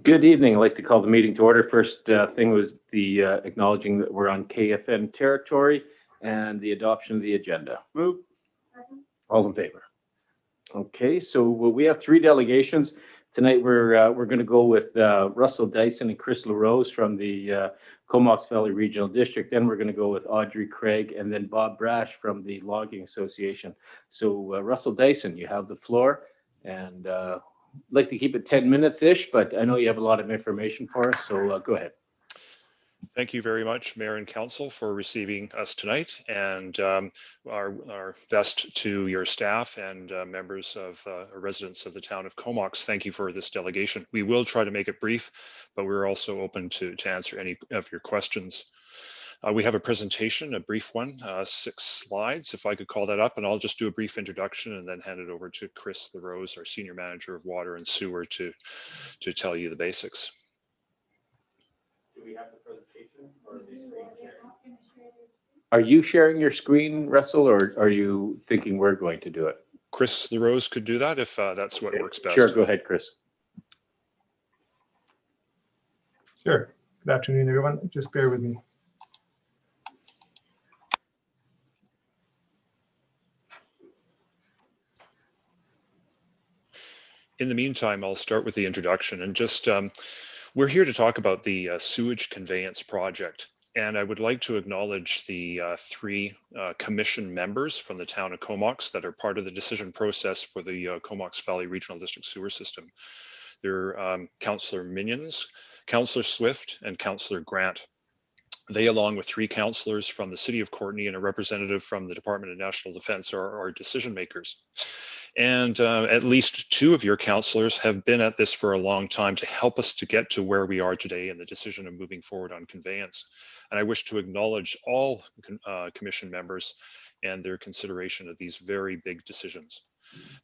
Good evening. I'd like to call the meeting to order. First thing was the acknowledging that we're on KFN territory and the adoption of the agenda. Move. All in favor? Okay, so we have three delegations. Tonight we're going to go with Russell Dyson and Chris LaRose from the Comox Valley Regional District. Then we're going to go with Audrey Craig and then Bob Brash from the Logging Association. So Russell Dyson, you have the floor, and like to keep it 10 minutes-ish, but I know you have a lot of information for us, so go ahead. Thank you very much, Mayor and Council, for receiving us tonight, and our best to your staff and members of residents of the town of Comox. Thank you for this delegation. We will try to make it brief, but we're also open to answer any of your questions. We have a presentation, a brief one, 6 slides, if I could call that up, and I'll just do a brief introduction and then hand it over to Chris LaRose, our Senior Manager of Water and Sewer, to tell you the basics. Do we have the presentation or are they screen sharing? Are you sharing your screen, Russell, or are you thinking we're going to do it? Chris LaRose could do that if that's what works best. Sure, go ahead, Chris. Sure. Good afternoon, everyone. Just bear with me. In the meantime, I'll start with the introduction and just, we're here to talk about the Sewage Conveyance project. And I would like to acknowledge the 3 commission members from the town of Comox that are part of the decision process for the Comox Valley Regional District Sewer System. They're Councillor Minions, Councillor Swift, and Councillor Grant. They, along with 3 councillors from the City of Courtenay and a representative from the Department of National Defence, are decision makers. And at least 2 of your councillors have been at this for a long time to help us to get to where we are today in the decision of moving forward on conveyance. And I wish to acknowledge all commission members and their consideration of these very big decisions.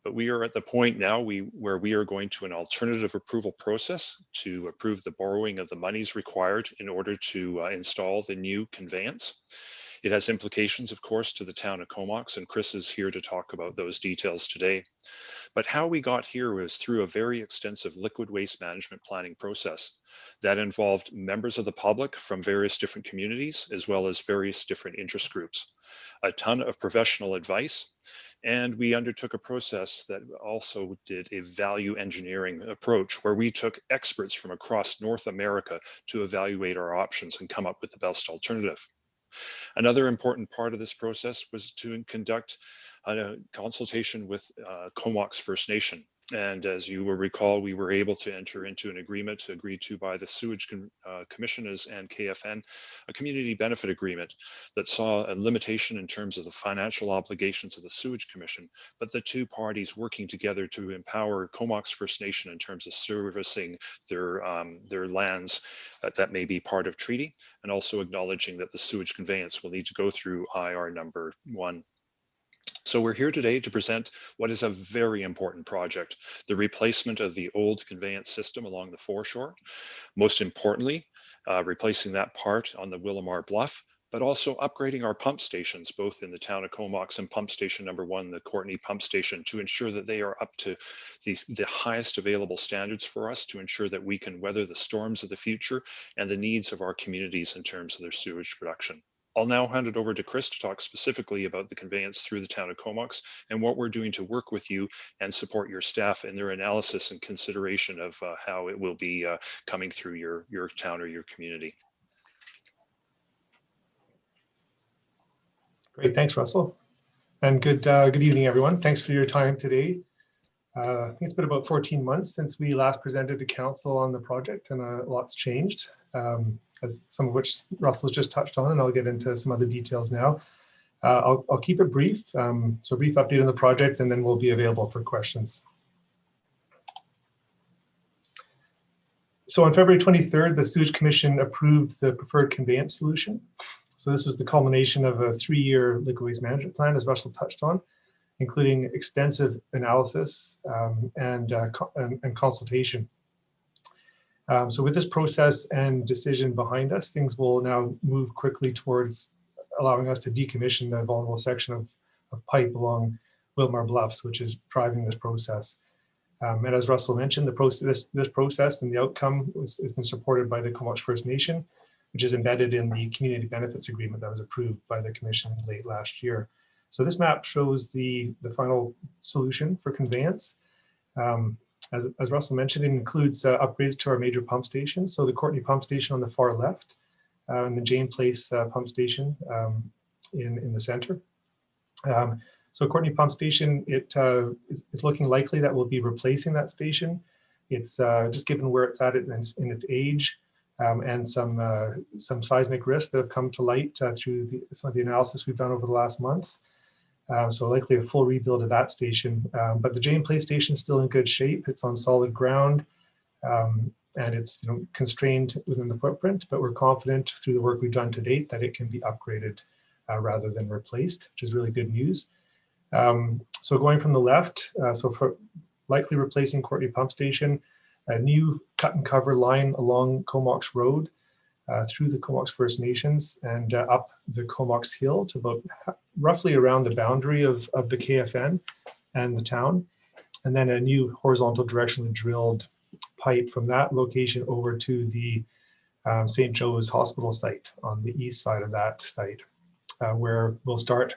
But we are at the point now where we are going to an alternative approval process to approve the borrowing of the monies required in order to install the new conveyance. It has implications, of course, to the town of Comox, and Chris is here to talk about those details today. But how we got here was through a very extensive liquid waste management planning process that involved members of the public from various different communities, as well as various different interest groups, a ton of professional advice, and we undertook a process that also did a value engineering approach where we took experts from across North America to evaluate our options and come up with the best alternative. Another important part of this process was to conduct a consultation with Comox First Nation. And as you will recall, we were able to enter into an agreement agreed to by the Sewage Commissioners and KFN, a community benefit agreement that saw a limitation in terms of the financial obligations of the Sewage Commission, but the 2 parties working together to empower Comox First Nation in terms of servicing their lands that may be part of treaty, and also acknowledging that the sewage conveyance will need to go through IR number 1. So we're here today to present what is a very important project, the replacement of the old conveyance system along the foreshore. Most importantly, replacing that part on the Willamar Bluff, but also upgrading our pump stations, both in the town of Comox and pump station number 1, the Courtenay pump station, to ensure that they are up to the highest available standards for us to ensure that we can weather the storms of the future and the needs of our communities in terms of their sewage production. I'll now hand it over to Chris to talk specifically about the conveyance through the town of Comox and what we're doing to work with you and support your staff in their analysis and consideration of how it will be coming through your town or your community. Great, thanks, Russell. And good evening, everyone. Thanks for your time today. I think it's been about 14 months since we last presented to council on the project, and a lot's changed. As some of which Russell's just touched on, and I'll get into some other details now. I'll keep it brief, so a brief update on the project, and then we'll be available for questions. So on February 23rd, the Sewage Commission approved the preferred conveyance solution. So this was the culmination of a 3-year liquid waste management plan, as Russell touched on, including extensive analysis and consultation. So with this process and decision behind us, things will now move quickly towards allowing us to decommission the vulnerable section of pipe along Willamar Bluffs, which is driving this process. And as Russell mentioned, this process and the outcome has been supported by the Comox First Nation, which is embedded in the community benefits agreement that was approved by the commission late last year. So this map shows the final solution for conveyance. As Russell mentioned, it includes upgrades to our major pump stations. So the Courtney pump station on the far left, and the Jane Place pump station in the center. So Courtney pump station, it's looking likely that we'll be replacing that station. It's just given where it's at in its age, and some seismic risks that have come to light through some of the analysis we've done over the last months. So likely a full rebuild of that station. But the Jane Place station is still in good shape. It's on solid ground, and it's constrained within the footprint, but we're confident through the work we've done to date that it can be upgraded rather than replaced, which is really good news. So going from the left, so for likely replacing Courtney pump station, a new cut and cover line along Comox Road through the Comox First Nations and up the Comox Hill to about roughly around the boundary of the KFN and the town. And then a new horizontal directionally drilled pipe from that location over to the St. Joe's Hospital site on the east side of that site, where we'll start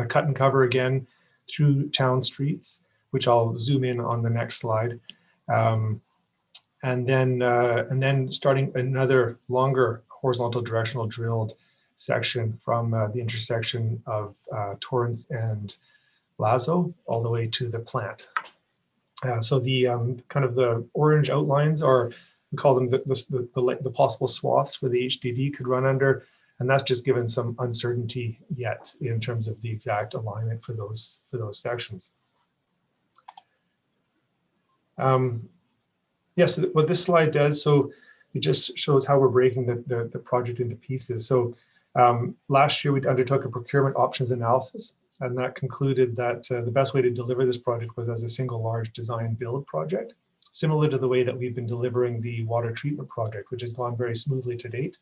cut and cover again through town streets, which I'll zoom in on the next slide. And then starting another longer horizontal directional drilled section from the intersection of Torrance and Lazo all the way to the plant. So the kind of the orange outlines are, we call them the possible swaths where the HDD could run under, and that's just given some uncertainty yet in terms of the exact alignment for those sections. Yes, what this slide does, so it just shows how we're breaking the project into pieces. So last year we undertook a procurement options analysis, and that concluded that the best way to deliver this project was as a single large design build project, similar to the way that we've been delivering the water treatment project, which has gone very smoothly to date.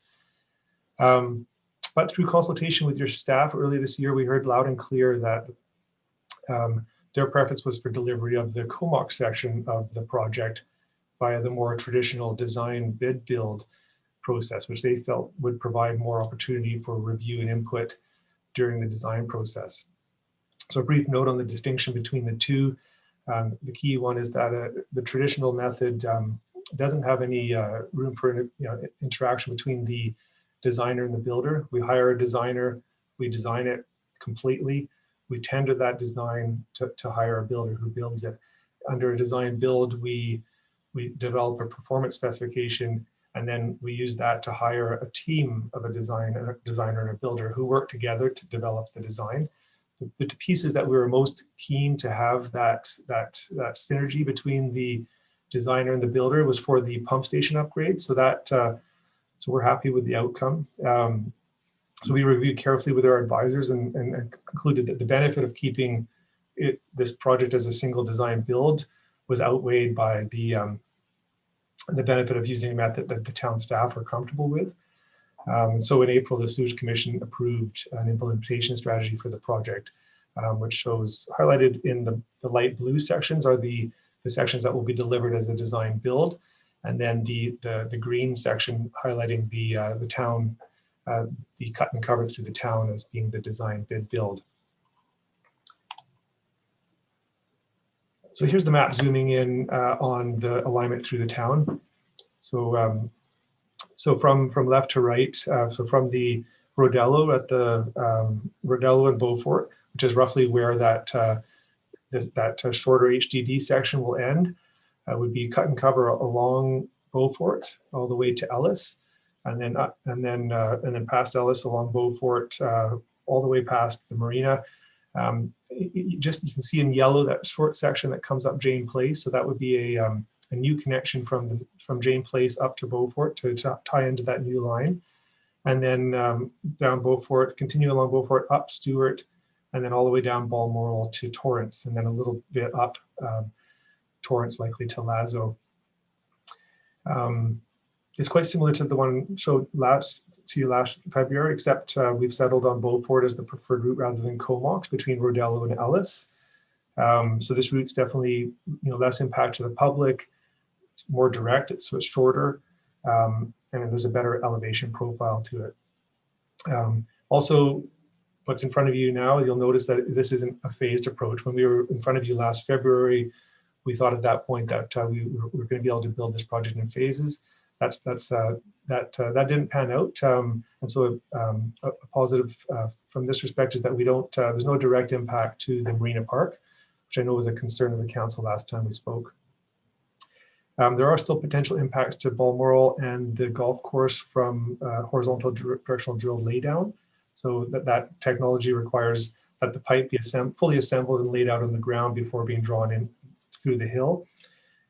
But through consultation with your staff early this year, we heard loud and clear that their preference was for delivery of the Comox section of the project via the more traditional design bid build process, which they felt would provide more opportunity for review and input during the design process. So a brief note on the distinction between the two. The key one is that the traditional method doesn't have any room for interaction between the designer and the builder. We hire a designer, we design it completely, we tender that design to hire a builder who builds it. Under a design build, we develop a performance specification, and then we use that to hire a team of a designer and a builder who work together to develop the design. The pieces that we were most keen to have that synergy between the designer and the builder was for the pump station upgrade. So that so we're happy with the outcome. So we reviewed carefully with our advisors and concluded that the benefit of keeping this project as a single design build was outweighed by the benefit of using a method that the town staff are comfortable with. So in April, the Sewage Commission approved an implementation strategy for the project, which shows highlighted in the light blue sections are the sections that will be delivered as a design build, and then the green section highlighting the town, the cut and cover through the town as being the design bid build. So here's the map zooming in on the alignment through the town. So so from left to right, so from the Rodello at the Rodello and Beaufort, which is roughly where that shorter HDD section will end, would be cut and cover along Beaufort all the way to Ellis, and then past Ellis along Beaufort all the way past the marina. You can see in yellow that short section that comes up Jane Place. So that would be a new connection from Jane Place up to Beaufort to tie into that new line. And then down Beaufort, continue along Beaufort up Stewart, and then all the way down Balmoral to Torrance, and then a little bit up Torrance likely to Lazo. It's quite similar to the one showed last February, except we've settled on Beaufort as the preferred route rather than Comox between Rodello and Ellis. So this route's definitely, less impact to the public. It's more direct, so it's shorter, and there's a better elevation profile to it. Also, what's in front of you now, you'll notice that this isn't a phased approach. When we were in front of you last February, we thought at that point that we were going to be able to build this project in phases. That didn't pan out, and so a positive from this respect is that we don't. There's no direct impact to the Marina Park, which I know was a concern of the council last time we spoke. There are still potential impacts to Balmoral and the golf course from horizontal directional drill laydown. So that technology requires that the pipe be fully assembled and laid out on the ground before being drawn in through the hill.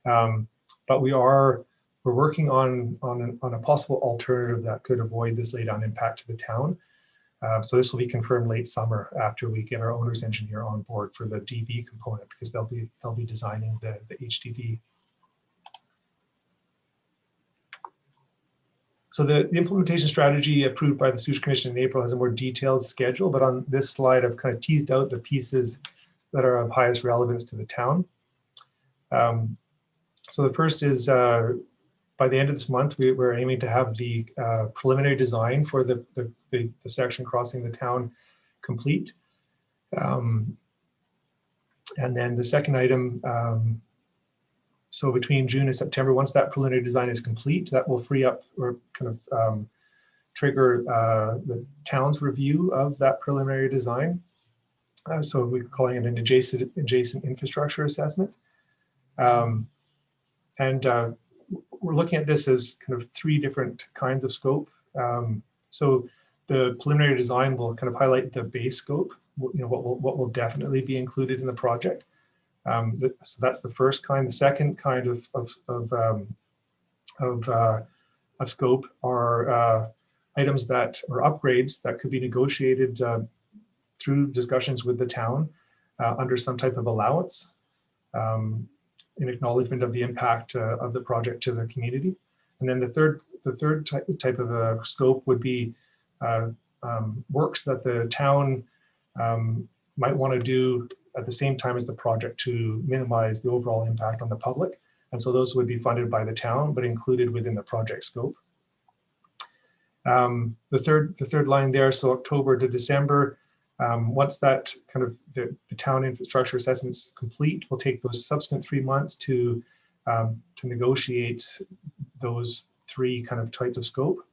But we're working on a possible alternative that could avoid this laydown impact to the town. So this will be confirmed late summer after we get our owner's engineer on board for the DB component, because they'll be designing the HDD. So the implementation strategy approved by the Sewage Commission in April has a more detailed schedule, but on this slide, I've kind of teased out the pieces that are of highest relevance to the town. So the first is by the end of this month, we're aiming to have the preliminary design for the section crossing the town complete. And then the second item, so between June and September, once that preliminary design is complete, that will free up or kind of trigger the town's review of that preliminary design. So we're calling it an adjacent infrastructure assessment. And we're looking at this as kind of three different kinds of scope. So the preliminary design will kind of highlight the base scope, what will definitely be included in the project. So that's the first kind. The second kind of scope are items that or upgrades that could be negotiated through discussions with the town under some type of allowance in acknowledgement of the impact of the project to the community. And then the third type of scope would be works that the town might want to do at the same time as the project to minimize the overall impact on the public. And so those would be funded by the town, but included within the project scope. The third line there, so October to December, once that kind of the town infrastructure assessment's complete, we'll take those subsequent 3 months to negotiate those three kind of types of scope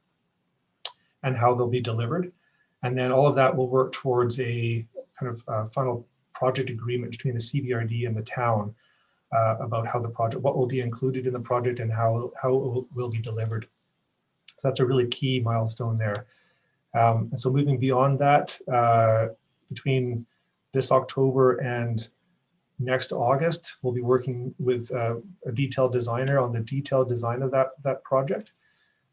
and how they'll be delivered. And then all of that will work towards a kind of final project agreement between the CBRD and the town about how the project, what will be included in the project and how it will be delivered. So that's a really key milestone there. And so moving beyond that, between this October and next August, we'll be working with a detailed designer on the detailed design of that project.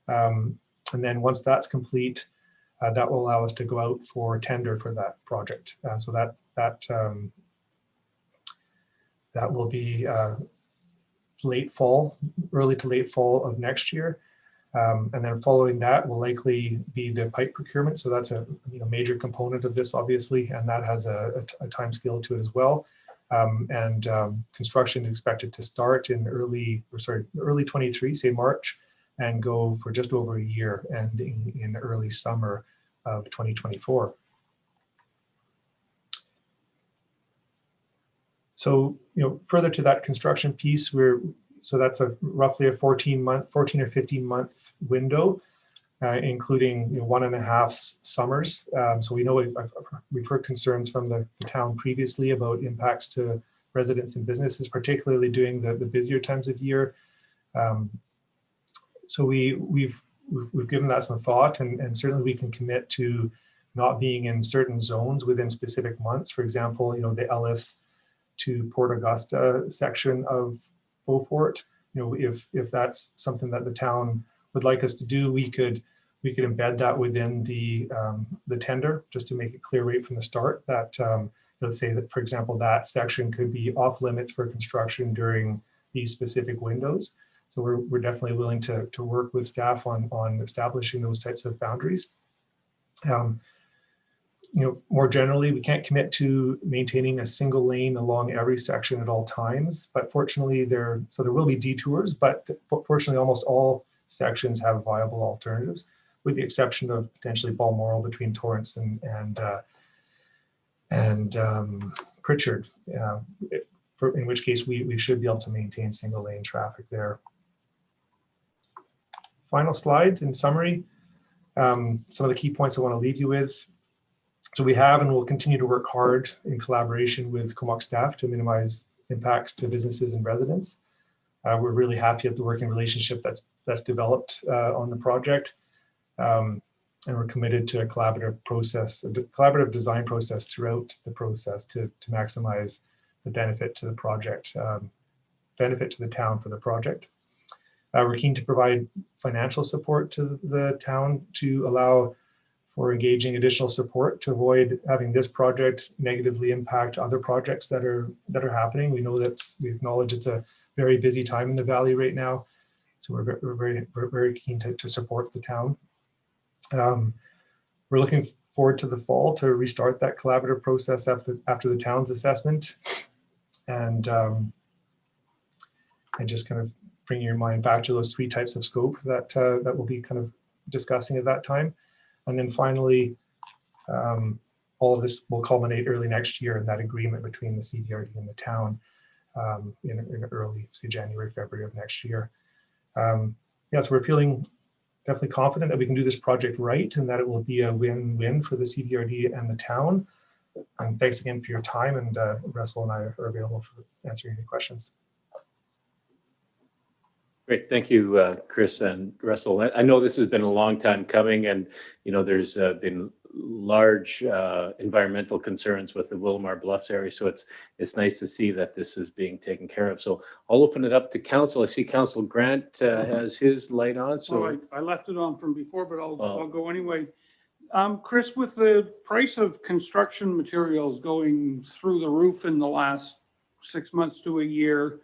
And then once that's complete, that will allow us to go out for tender for that project. So that will be late fall, early to late fall of next year. And then following that will likely be the pipe procurement. So that's a major component of this, obviously, and that has a time scale to it as well. Construction is expected to start in early 23, say March, and go for just over a year, ending in early summer of 2024. So, further to that construction piece, so that's roughly a 14 or 15 month window, including 1.5 summers. So we know we've heard concerns from the town previously about impacts to residents and businesses, particularly during the busier times of year. So we've given that some thought, and certainly we can commit to not being in certain zones within specific months. For example, the Ellis to Port Augusta section of Beaufort. If that's something that the town would like us to do, we could embed that within the tender, just to make it clear right from the start that let's say that, for example, that section could be off limits for construction during these specific windows. So we're definitely willing to work with staff on establishing those types of boundaries. more generally, we can't commit to maintaining a single lane along every section at all times, but fortunately there will be detours, but fortunately almost all sections have viable alternatives, with the exception of potentially Balmoral between Torrance and Pritchard, in which case we should be able to maintain single lane traffic there. Final slide in summary, some of the key points I want to leave you with. So we have and will continue to work hard in collaboration with Comox staff to minimize impacts to businesses and residents. We're really happy at the working relationship that's developed on the project. And we're committed to a collaborative design process throughout the process to maximize the benefit to the project, benefit to the town for the project. We're keen to provide financial support to the town to allow for engaging additional support to avoid having this project negatively impact other projects that are happening. We know that we acknowledge it's a very busy time in the valley right now, so we're very keen to support the town. We're looking forward to the fall to restart that collaborative process after the town's assessment, and just kind of bring your mind back to those 3 types of scope that we'll be kind of discussing at that time. And then finally, all of this will culminate early next year in that agreement between the CVRD and the town in early, say, January, February of next year. Yeah, so we're feeling definitely confident that we can do this project right and that it will be a win-win for the CVRD and the town. And thanks again for your time, and Russell and I are available for answering any questions. Great, thank you, Chris and Russell. I know this has been a long time coming, and there's been large environmental concerns with the Willamar Bluffs area, so it's nice to see that this is being taken care of. So I'll open it up to council. I see Council Grant has his light on. So I left it on from before, but I'll go anyway. Chris, with the price of construction materials going through the roof in the last 6 months to a year,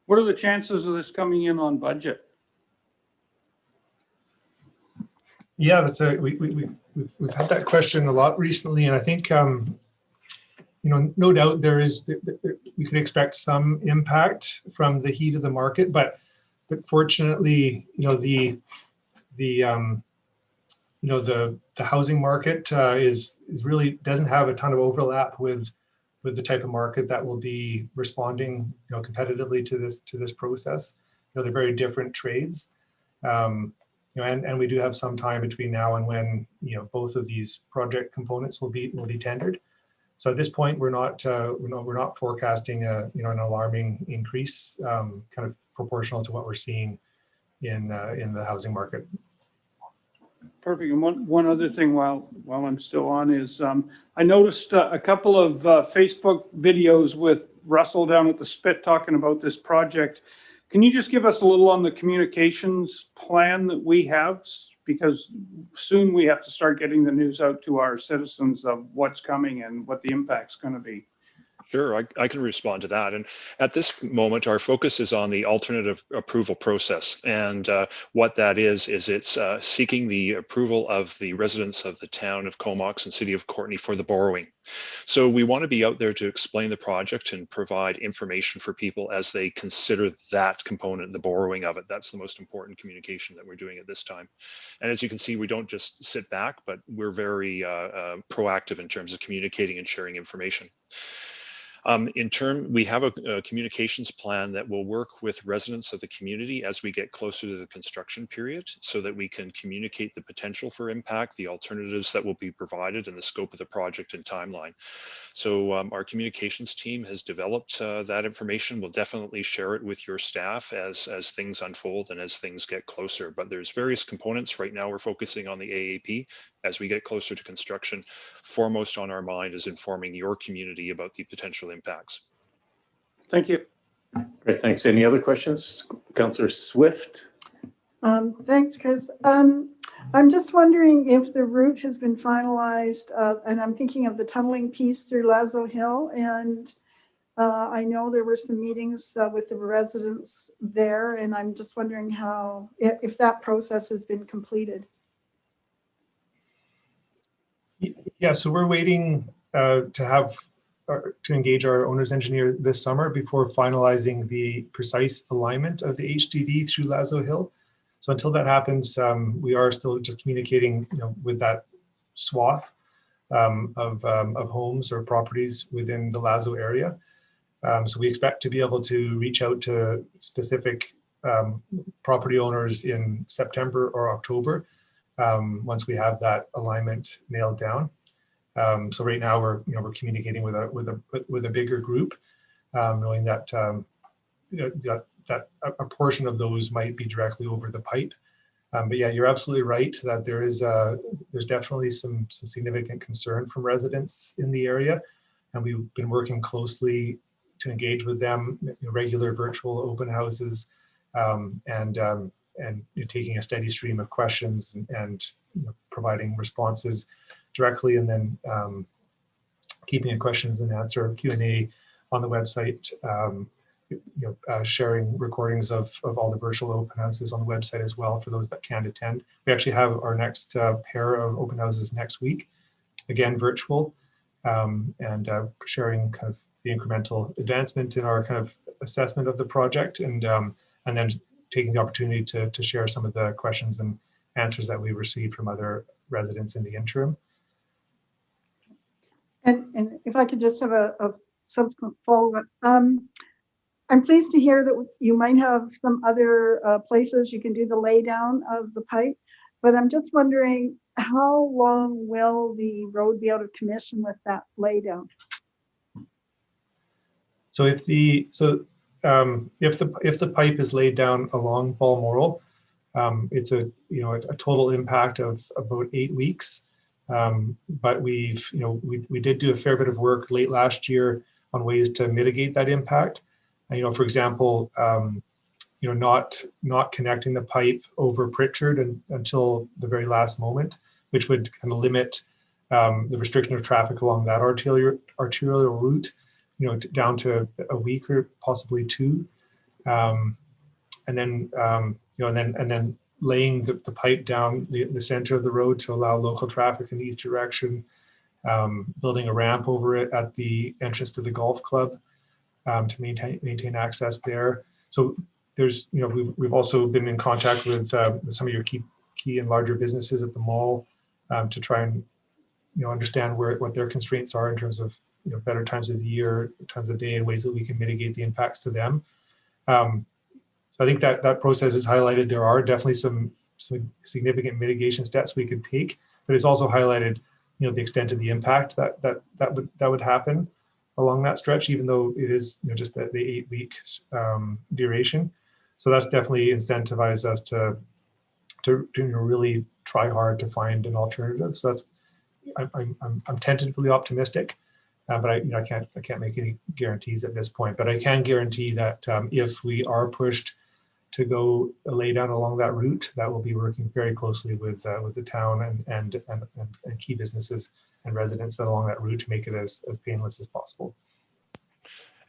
what are the chances of this coming in on budget? Yeah, we've had that question a lot recently, and I think no doubt we could expect some impact from the heat of the market, but fortunately, the housing market is really doesn't have a ton of overlap with the type of market that will be responding competitively to this process. They're very different trades. And we do have some time between now and when both of these project components will be tendered. So at this point, we're not forecasting an alarming increase, kind of proportional to what we're seeing in the housing market. Perfect. And one other thing while I'm still on is I noticed a couple of Facebook videos with Russell down at the Spit talking about this project. Can you just give us a little on the communications plan that we have? Because soon we have to start getting the news out to our citizens of what's coming and what the impact's going to be. Sure, I can respond to that. And at this moment, our focus is on the alternative approval process. And what that is it's seeking the approval of the residents of the town of Comox and city of Courtenay for the borrowing. So we want to be out there to explain the project and provide information for people as they consider that component, the borrowing of it. That's the most important communication that we're doing at this time. And as you can see, we don't just sit back, but we're very proactive in terms of communicating and sharing information. We have a communications plan that will work with residents of the community as we get closer to the construction period so that we can communicate the potential for impact, the alternatives that will be provided, and the scope of the project and timeline. So our communications team has developed that information. We'll definitely share it with your staff as things unfold and as things get closer. But there's various components. Right now we're focusing on the AAP. As we get closer to construction, foremost on our mind is informing your community about the potential impacts. Thank you. Great, thanks. Any other questions? Councillor Swift? Thanks, Chris. I'm just wondering if the route has been finalized, and I'm thinking of the tunneling piece through Lazo Hill, and I know there were some meetings with the residents there, and I'm just wondering if that process has been completed. Yeah, so we're waiting to engage our owner's engineer this summer before finalizing the precise alignment of the HDD through Lazo Hill. So until that happens, we are still just communicating, with that swath of homes or properties within the Lazo area. So we expect to be able to reach out to specific property owners in September or October once we have that alignment nailed down. So right now we're communicating with a bigger group, knowing that that a portion of those might be directly over the pipe. But yeah, you're absolutely right that there's definitely some significant concern from residents in the area, and we've been working closely to engage with them, regular virtual open houses, and taking a steady stream of questions and providing responses directly, and then keeping a questions and answer Q&A on the website, sharing recordings of all the virtual open houses on the website as well for those that can't attend. We actually have our next pair of open houses next week, again virtual, and sharing kind of the incremental advancement in our kind of assessment of the project, and then taking the opportunity to share some of the questions and answers that we received from other residents in the interim. And if I could just have a subsequent follow-up. I'm pleased to hear that you might have some other places you can do the laydown of the pipe, but I'm just wondering, how long will the road be out of commission with that laydown? So if the pipe is laid down along Balmoral, it's a total impact of about 8 weeks. But we did do a fair bit of work late last year on ways to mitigate that impact. For example, not connecting the pipe over Pritchard until the very last moment, which would kind of limit the restriction of traffic along that arterial route, down to a week or possibly 2, and then laying the pipe down the center of the road to allow local traffic in each direction, building a ramp over it at the entrance to the golf club to maintain access there. So there's, we've also been in contact with some of your key and larger businesses at the mall to try and understand what their constraints are in terms of better times of the year, times of day, and ways that we can mitigate the impacts to them. I think that process has highlighted there are definitely some significant mitigation steps we could take, but it's also highlighted the extent of the impact that would happen along that stretch, even though it is just the 8-week duration. So that's definitely incentivized us to really try hard to find an alternative. So that's I'm tentatively optimistic, but I can't make any guarantees at this point. But I can guarantee that if we are pushed to go lay down along that route, that will be working very closely with the town and key businesses and residents that along that route to make it as painless as possible.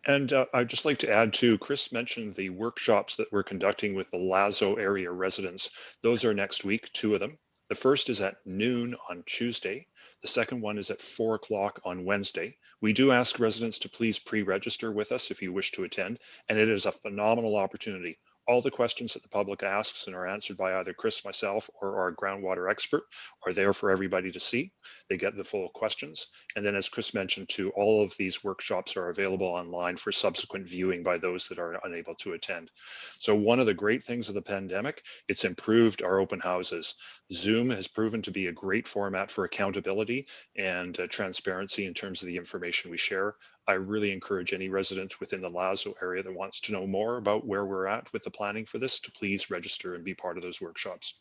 And I'd just like to add too, Chris mentioned the workshops that we're conducting with the Lazo area residents. Those are next week, 2 of them. The first is at noon on Tuesday. The second one is at 4 o'clock on Wednesday. We do ask residents to please pre-register with us if you wish to attend, and it is a phenomenal opportunity. All the questions that the public asks and are answered by either Chris, myself, or our groundwater expert are there for everybody to see. They get the full questions. And then as Chris mentioned too, all of these workshops are available online for subsequent viewing by those that are unable to attend. So one of the great things of the pandemic, it's improved our open houses. Zoom has proven to be a great format for accountability and transparency in terms of the information we share. I really encourage any resident within the Lazo area that wants to know more about where we're at with the planning for this to please register and be part of those workshops.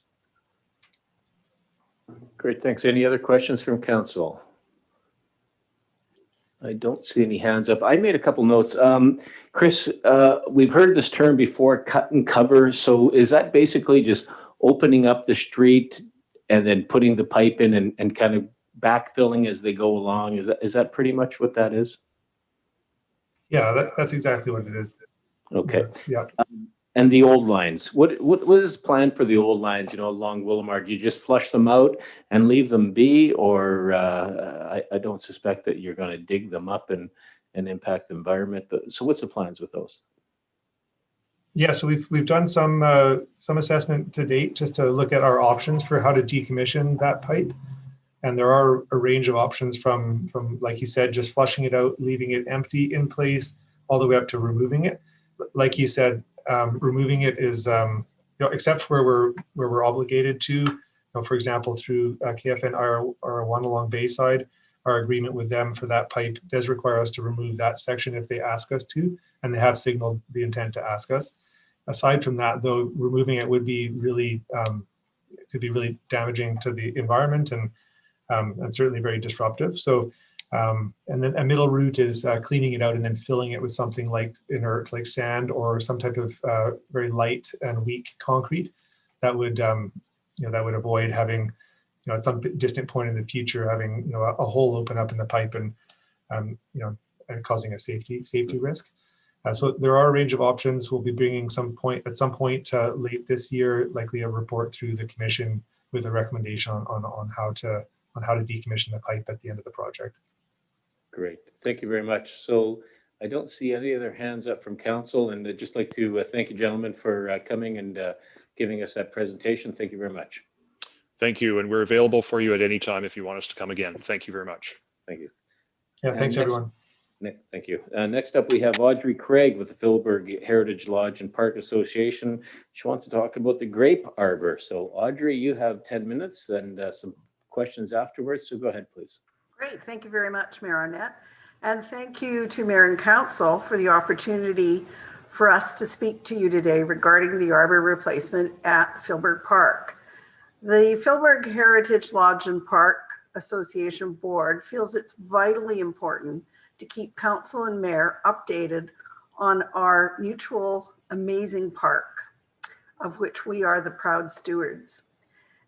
Great, thanks. Any other questions from council? I don't see any hands up. I made a couple notes. Chris, we've heard this term before, cut and cover. So is that basically just opening up the street and then putting the pipe in and kind of backfilling as they go along? Is that pretty much what that is? Yeah, that's exactly what it is. Okay. Yeah. And the old lines, what is planned for the old lines, along Willamar? Do you just flush them out and leave them be? Or I don't suspect that you're going to dig them up and impact the environment. But so what's the plans with those? Yeah, so we've done some assessment to date just to look at our options for how to decommission that pipe. And there are a range of options from like you said, just flushing it out, leaving it empty in place, all the way up to removing it. Like you said, removing it is, except where we're obligated to, for example, through KFN R1 along Bayside, our agreement with them for that pipe does require us to remove that section if they ask us to, and they have signaled the intent to ask us. Aside from that, though, removing it would be really, could be really damaging to the environment and certainly very disruptive. So, and then a middle route is cleaning it out and then filling it with something like inert, like sand or some type of very light and weak concrete that would, that would avoid having, at some distant point in the future, having, a hole open up in the pipe and, and causing a safety risk. So there are a range of options. We'll be bringing at some point late this year, likely a report through the commission with a recommendation on how to decommission the pipe at the end of the project. Great, thank you very much. So I don't see any other hands up from council, and I'd just like to thank you, gentlemen, for coming and giving us that presentation. Thank you very much. Thank you, and we're available for you at any time if you want us to come again. Thank you very much. Thank you. Yeah, thanks everyone. Thank you. Next up, we have Audrey Craig with the Philberg Heritage Lodge and Park Association. She wants to talk about the grape arbor. So Audrey, you have 10 minutes and some questions afterwards. So go ahead, please. Great. Thank you very much, Mayor Arnett. And thank you to Mayor and Council for the opportunity for us to speak to you today regarding the arbor replacement at Filbert Park. The Philberg Heritage Lodge and Park Association Board feels it's vitally important to keep Council and Mayor updated on our mutual amazing park, of which we are the proud stewards.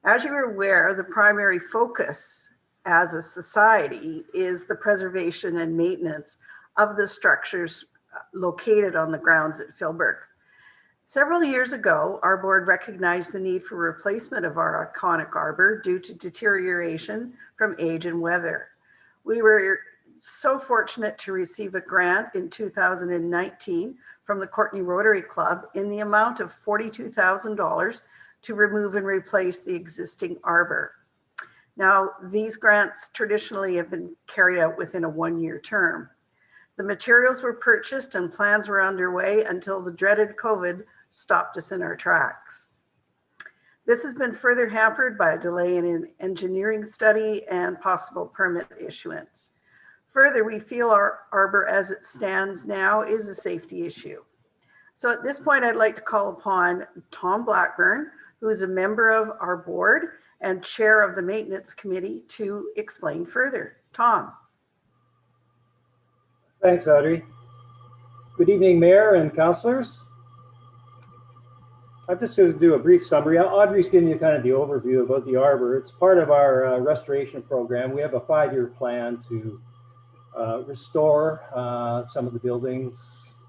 As you're aware, the primary focus as a society is the preservation and maintenance of the structures located on the grounds at Filbert. Several years ago, our board recognized the need for replacement of our iconic arbor due to deterioration from age and weather. We were so fortunate to receive a grant in 2019 from the Courtney Rotary Club in the amount of $42,000 to remove and replace the existing arbor. Now, these grants traditionally have been carried out within a one-year term. The materials were purchased and plans were underway until the dreaded COVID stopped us in our tracks. This has been further hampered by a delay in an engineering study and possible permit issuance. Further, we feel our arbor as it stands now is a safety issue. So at this point, I'd like to call upon Tom Blackburn, who is a member of our board and chair of the maintenance committee, to explain further. Tom. Thanks, Audrey. Good evening, Mayor and councillors. I'm just going to do a brief summary. Audrey's giving you kind of the overview about the arbor. It's part of our restoration program. We have a 5-year plan to restore some of the buildings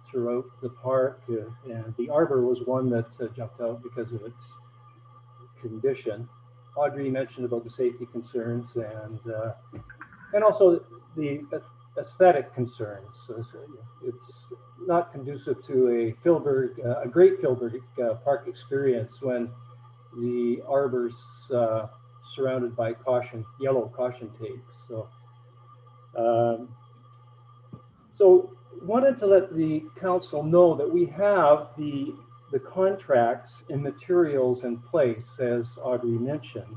throughout the park, and the arbor was one that jumped out because of its condition. Audrey mentioned about the safety concerns and also the aesthetic concerns. So it's not conducive to a great Filbert park experience when the arbor's surrounded by yellow caution tape. So wanted to let the council know that we have the contracts and materials in place, as Audrey mentioned,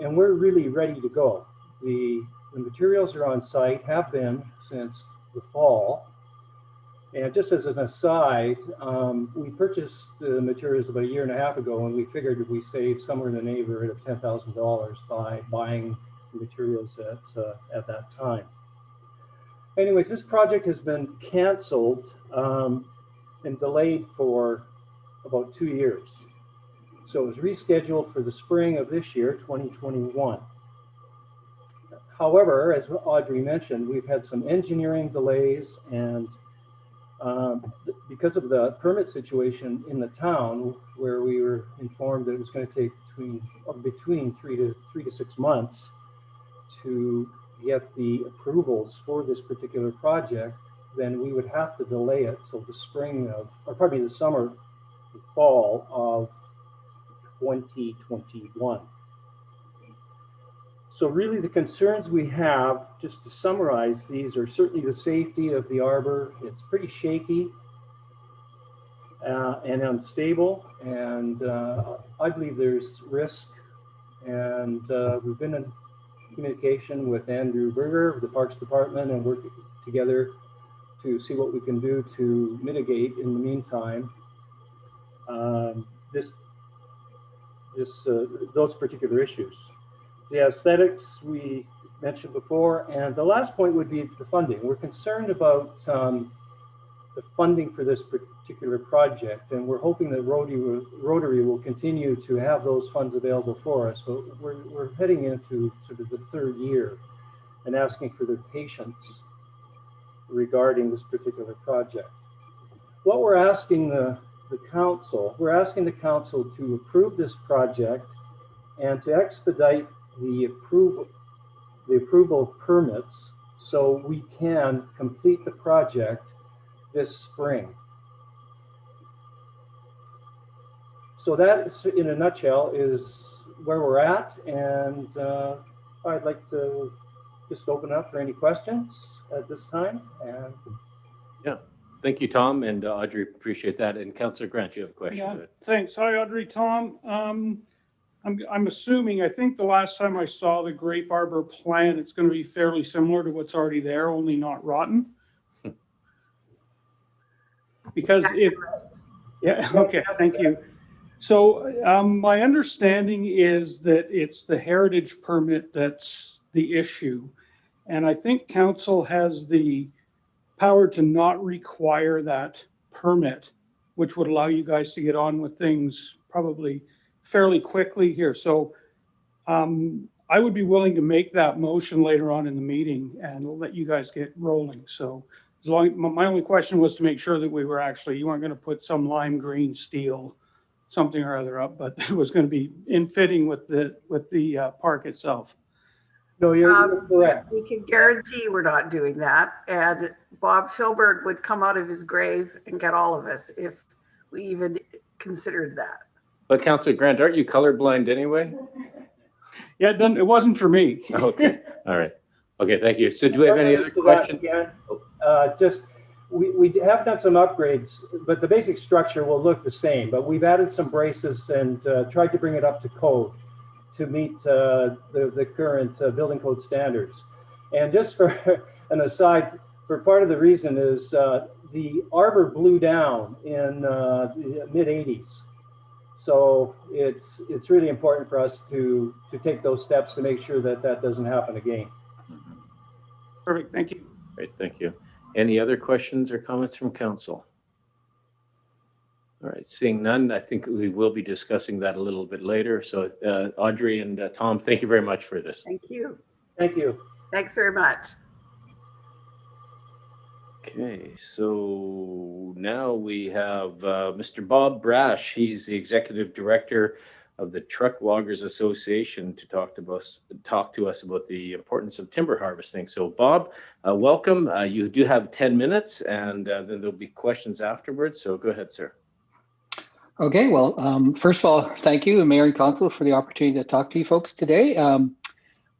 and we're really ready to go. The materials are on site, have been since the fall. And just as an aside, we purchased the materials about 1.5 years ago, and we figured we saved somewhere in the neighborhood of $10,000 by buying materials at that time. Anyways, this project has been canceled and delayed for about 2 years. So it was rescheduled for the spring of this year, 2021. However, as Audrey mentioned, we've had some engineering delays and Because of the permit situation in the town, where we were informed that it was going to take between 3 to 6 months to get the approvals for this particular project, then we would have to delay it till the spring of, or probably the summer, fall of 2021. So really the concerns we have, just to summarize these, are certainly the safety of the arbor. It's pretty shaky and unstable, and I believe there's risk. And we've been in communication with Andrew Berger of the Parks Department and working together to see what we can do to mitigate in the meantime those particular issues. The aesthetics we mentioned before, and the last point would be the funding. We're concerned about the funding for this particular project, and we're hoping that Rotary will continue to have those funds available for us, but we're heading into sort of the third year and asking for their patience regarding this particular project. What we're asking the council to approve this project and to expedite the approval of permits so we can complete the project this spring. So that, in a nutshell, is where we're at, and I'd like to just open up for any questions at this time. And Yeah, thank you, Tom and Audrey. Appreciate that. And Councillor Grant, you have a question? Yeah, thanks. Hi, Audrey. Tom, I'm assuming, I think the last time I saw the Grape Arbor plan, it's going to be fairly similar to what's already there, only not rotten. Because yeah, okay, thank you. So my understanding is that it's the heritage permit that's the issue. And I think council has the power to not require that permit, which would allow you guys to get on with things probably fairly quickly here. So I would be willing to make that motion later on in the meeting and let you guys get rolling. So as long, my only question was to make sure that we were actually, you weren't going to put some lime green steel something or other up, but it was going to be in fitting with the park itself. no, you're correct. We can guarantee we're not doing that. And Bob Filberg would come out of his grave and get all of us if we even considered that. But Councillor Grant, aren't you colorblind anyway? Yeah, it wasn't for me. Okay, all right. Okay, thank you. So do we have any other questions? We have done some upgrades, but the basic structure will look the same, but we've added some braces and tried to bring it up to code to meet the current building code standards. And just for an aside, for part of the reason is the arbor blew down in the mid-'80s. So it's really important for us to take those steps to make sure that that doesn't happen again. Perfect, thank you. Great, thank you. Any other questions or comments from council? All right, seeing none, I think we will be discussing that a little bit later. So Audrey and Tom, thank you very much for this. Thank you. Thank you. Thanks very much. Okay, so now we have Mr. Bob Brash. He's the Executive Director of the Truck Loggers Association to talk to us about the importance of timber harvesting. So Bob, welcome. You do have 10 minutes and then there'll be questions afterwards. So go ahead, sir. Okay, well, first of all, thank you, Mayor and Council, for the opportunity to talk to you folks today.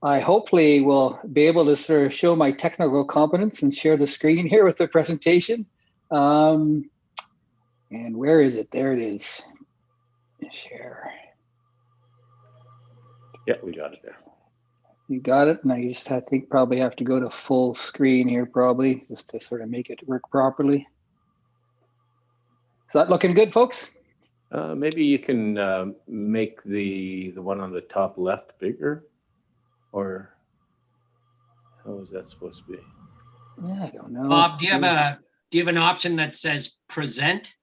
I hopefully will be able to sort of show my technical competence and share the screen here with the presentation. And where is it? There it is. Share. Yeah, we got it there. You got it. And I just, I think, probably have to go to full screen here, probably, just to sort of make it work properly. Is that looking good, folks? Maybe you can make the one on the top left bigger, or how is that supposed to be? Yeah, I don't know. Bob, do you have an option that says present?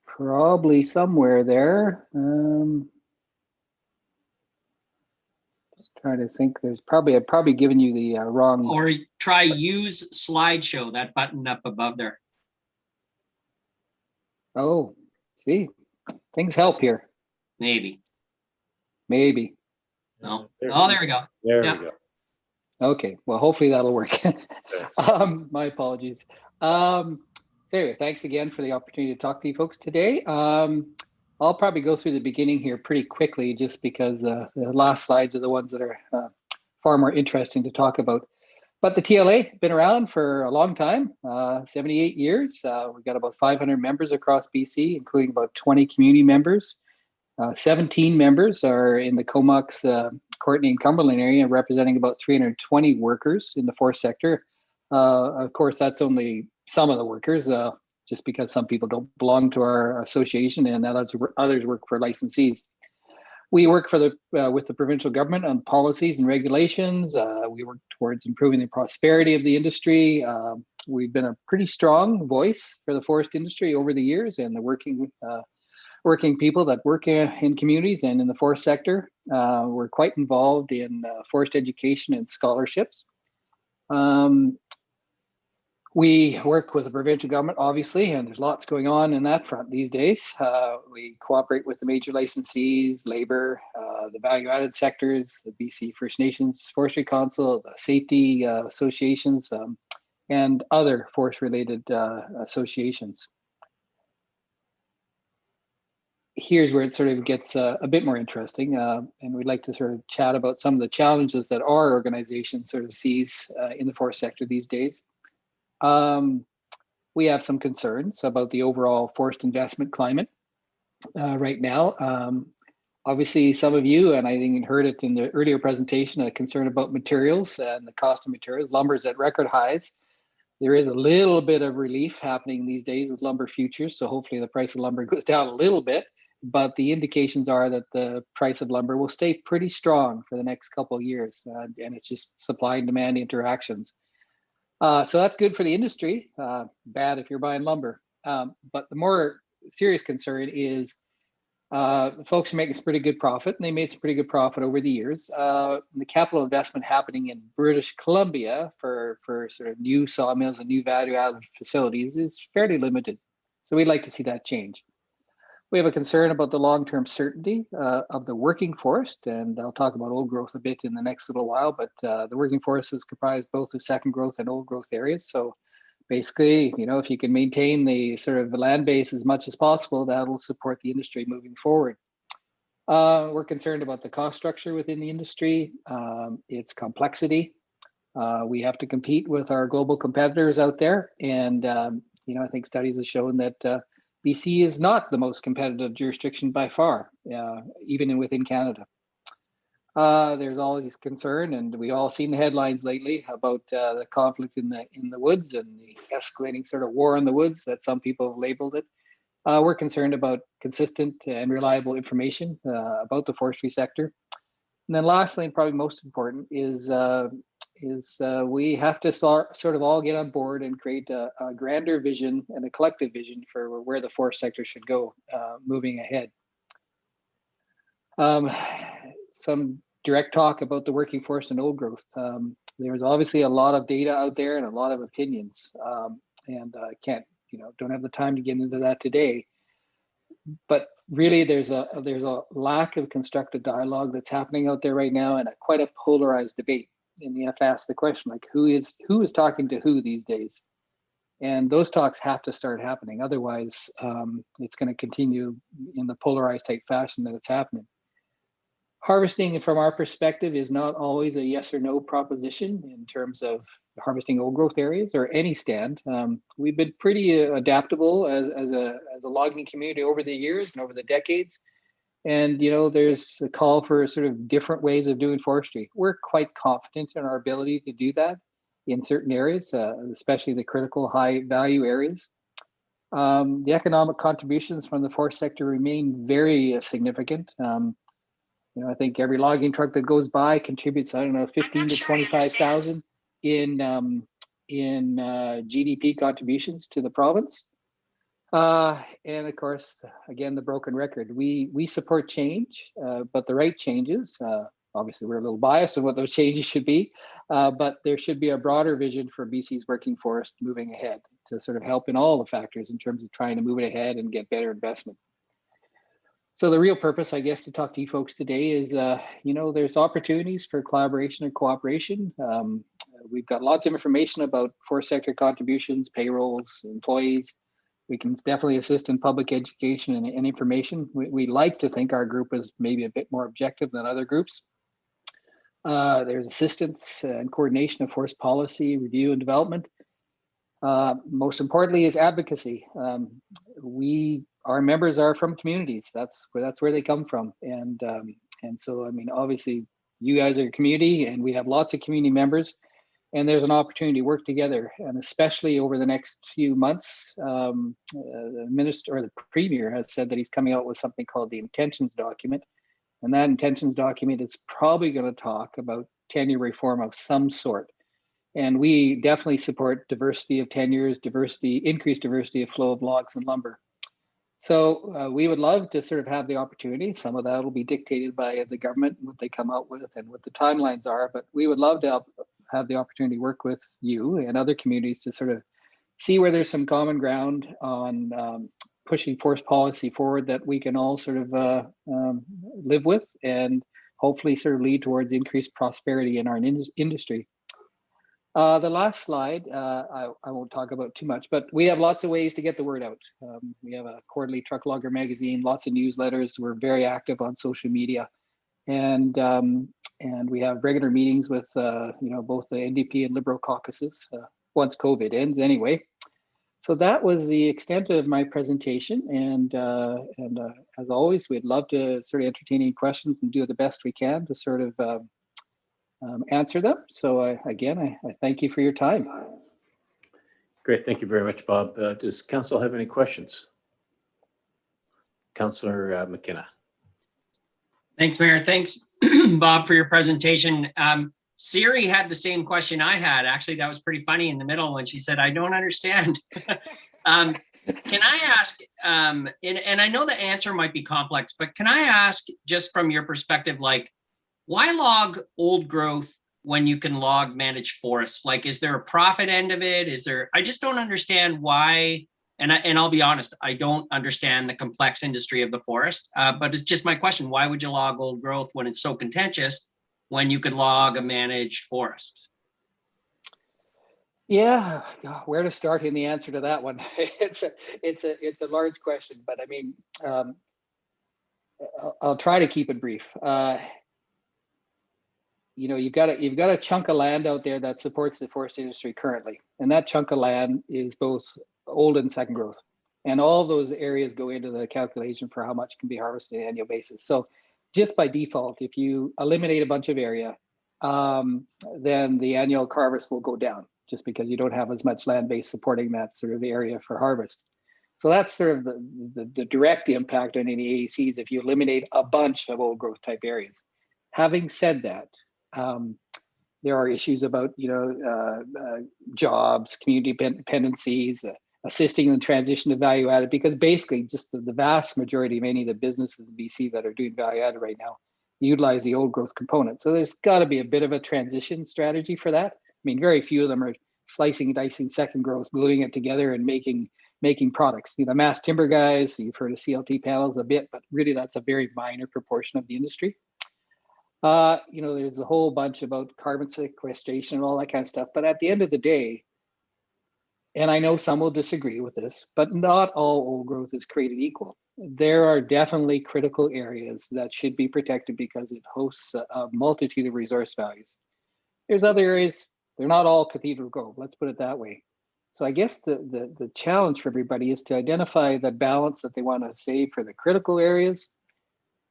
Probably somewhere there. Just trying to think. I've probably given you the wrong. Or try use slideshow, that button up above there. Oh, see, things help here. Maybe. Maybe. No. Oh, there we go. There Yeah. we go. Okay. Well, hopefully that'll work. Thanks. My apologies. So anyway, thanks again for the opportunity to talk to you folks today. I'll probably go through the beginning here pretty quickly, just because the last slides are the ones that are far more interesting to talk about. But the TLA been around for a long time, 78 years. We've got about 500 members across BC, including about 20 community members. 17 members are in the Comox, Courtenay and Cumberland area, representing about 320 workers in the forest sector. Of course, that's only some of the workers, just because some people don't belong to our association and others work for licensees. We work for with the provincial government on policies and regulations. We work towards improving the prosperity of the industry. We've been a pretty strong voice for the forest industry over the years, and the working people that work in communities and in the forest sector. We're quite involved in forest education and scholarships. We work with the provincial government, obviously, and there's lots going on in that front these days. We cooperate with the major licensees, labor, the value-added sectors, the BC First Nations Forestry Council, the safety associations, and other forest-related associations. Here's where it sort of gets a bit more interesting, and we'd like to sort of chat about some of the challenges that our organization sort of sees in the forest sector these days. We have some concerns about the overall forest investment climate right now. Obviously, some of you, and I think you heard it in the earlier presentation, a concern about materials and the cost of materials. Lumber's at record highs. There is a little bit of relief happening these days with lumber futures, so hopefully the price of lumber goes down a little bit, but the indications are that the price of lumber will stay pretty strong for the next couple of years, and it's just supply and demand interactions. So that's good for the industry, bad if you're buying lumber. But the more serious concern is folks are making some pretty good profit, and they made some pretty good profit over the years. The capital investment happening in British Columbia for sort of new sawmills and new value-added facilities is fairly limited. So we'd like to see that change. We have a concern about the long-term certainty of the working forest, and I'll talk about old growth a bit in the next little while, but the working forest is comprised both of second growth and old growth areas. So basically, you know, if you can maintain the sort of the land base as much as possible, that'll support the industry moving forward. We're concerned about the cost structure within the industry, its complexity. We have to compete with our global competitors out there, and you know, I think studies have shown that BC is not the most competitive jurisdiction by far, even within Canada. There's always concern, and we all seen the headlines lately about the conflict in the woods and the escalating sort of war in the woods that some people have labeled it. We're concerned about consistent and reliable information about the forestry sector. And then lastly, and probably most important, is we have to sort of all get on board and create a grander vision and a collective vision for where the forest sector should go moving ahead. Some direct talk about the working forest and old growth. There's obviously a lot of data out there and a lot of opinions, and I can't, you know, don't have the time to get into that today. But really, there's a lack of constructive dialogue that's happening out there right now, and quite a polarized debate. And you have to ask the question, like, who is talking to who these days? And those talks have to start happening. Otherwise, it's going to continue in the polarized type fashion that it's happening. Harvesting, from our perspective, is not always a yes or no proposition in terms of harvesting old growth areas or any stand. We've been pretty adaptable as a logging community over the years and over the decades. And, you know, there's a call for sort of different ways of doing forestry. We're quite confident in our ability to do that in certain areas, especially the critical high value areas. The economic contributions from the forest sector remain very significant. You know, I think every logging truck that goes by contributes, I don't know, 15 to 25,000 in GDP contributions to the province. And of course, again, the broken record. We support change, but the right changes obviously we're a little biased on what those changes should be, but there should be a broader vision for BC's working forest moving ahead to sort of help in all the factors in terms of trying to move it ahead and get better investment. So the real purpose, I guess, to talk to you folks today is, there's opportunities for collaboration and cooperation. We've got lots of information about forest sector contributions, payrolls, employees. We can definitely assist in public education and information. We like to think our group is maybe a bit more objective than other groups. There's assistance and coordination of forest policy, review and development. Most importantly is advocacy. Our members are from communities. That's where they come from. And so, I mean, obviously you guys are a community and we have lots of community members, and there's an opportunity to work together. And especially over the next few months, the minister or the premier has said that he's coming out with something called the intentions document. And that intentions document is probably going to talk about tenure reform of some sort. And we definitely support diversity of tenures, increased diversity of flow of logs and lumber. So we would love to sort of have the opportunity. Some of that will be dictated by the government, what they come out with and what the timelines are. But we would love to have the opportunity to work with you and other communities to sort of see where there's some common ground on pushing forest policy forward that we can all sort of live with and hopefully sort of lead towards increased prosperity in our industry. The last slide, I won't talk about too much, but we have lots of ways to get the word out. We have a quarterly truck logger magazine, lots of newsletters. We're very active on social media, and we have regular meetings with both the NDP and Liberal caucuses once COVID ends, anyway. So that was the extent of my presentation, and as always, we'd love to sort of entertain any questions and do the best we can to sort of answer them. So again, I thank you for your time. Great. Thank you very much, Bob. Does council have any questions? Councillor McKenna. Thanks, Mayor. Thanks, Bob, for your presentation. Siri had the same question I had. Actually, that was pretty funny in the middle when she said, I don't understand. Can I ask, and I know the answer might be complex, but can I ask just from your perspective, like, why log old growth when you can log managed forests? Like, is there a profit end of it? I just don't understand why, and I'll be honest, I don't understand the complex industry of the forest, but it's just my question. Why would you log old growth when it's so contentious when you could log a managed forest? Yeah, where to start in the answer to that one? It's a large question, but I mean, I'll try to keep it brief. You've got a chunk of land out there that supports the forest industry currently, and that chunk of land is both old and second growth, and all those areas go into the calculation for how much can be harvested on an annual basis. So just by default, if you eliminate a bunch of area, then the annual harvest will go down just because you don't have as much land base supporting that sort of area for harvest. So that's sort of the direct impact on any AACs if you eliminate a bunch of old growth type areas. Having said that, there are issues about jobs, community dependencies, assisting in the transition to value added, because basically just the vast majority of any of the businesses in BC that are doing value added right now utilize the old growth component. So there's got to be a bit of a transition strategy for that. I mean, very few of them are slicing and dicing second growth, gluing it together and making products. The mass timber guys, you've heard of CLT panels a bit, but really that's a very minor proportion of the industry. There's a whole bunch about carbon sequestration and all that kind of stuff. But at the end of the day, and I know some will disagree with this, but not all old growth is created equal. There are definitely critical areas that should be protected because it hosts a multitude of resource values. There's other areas, they're not all cathedral gold, let's put it that way. So I guess the challenge for everybody is to identify the balance that they want to save for the critical areas.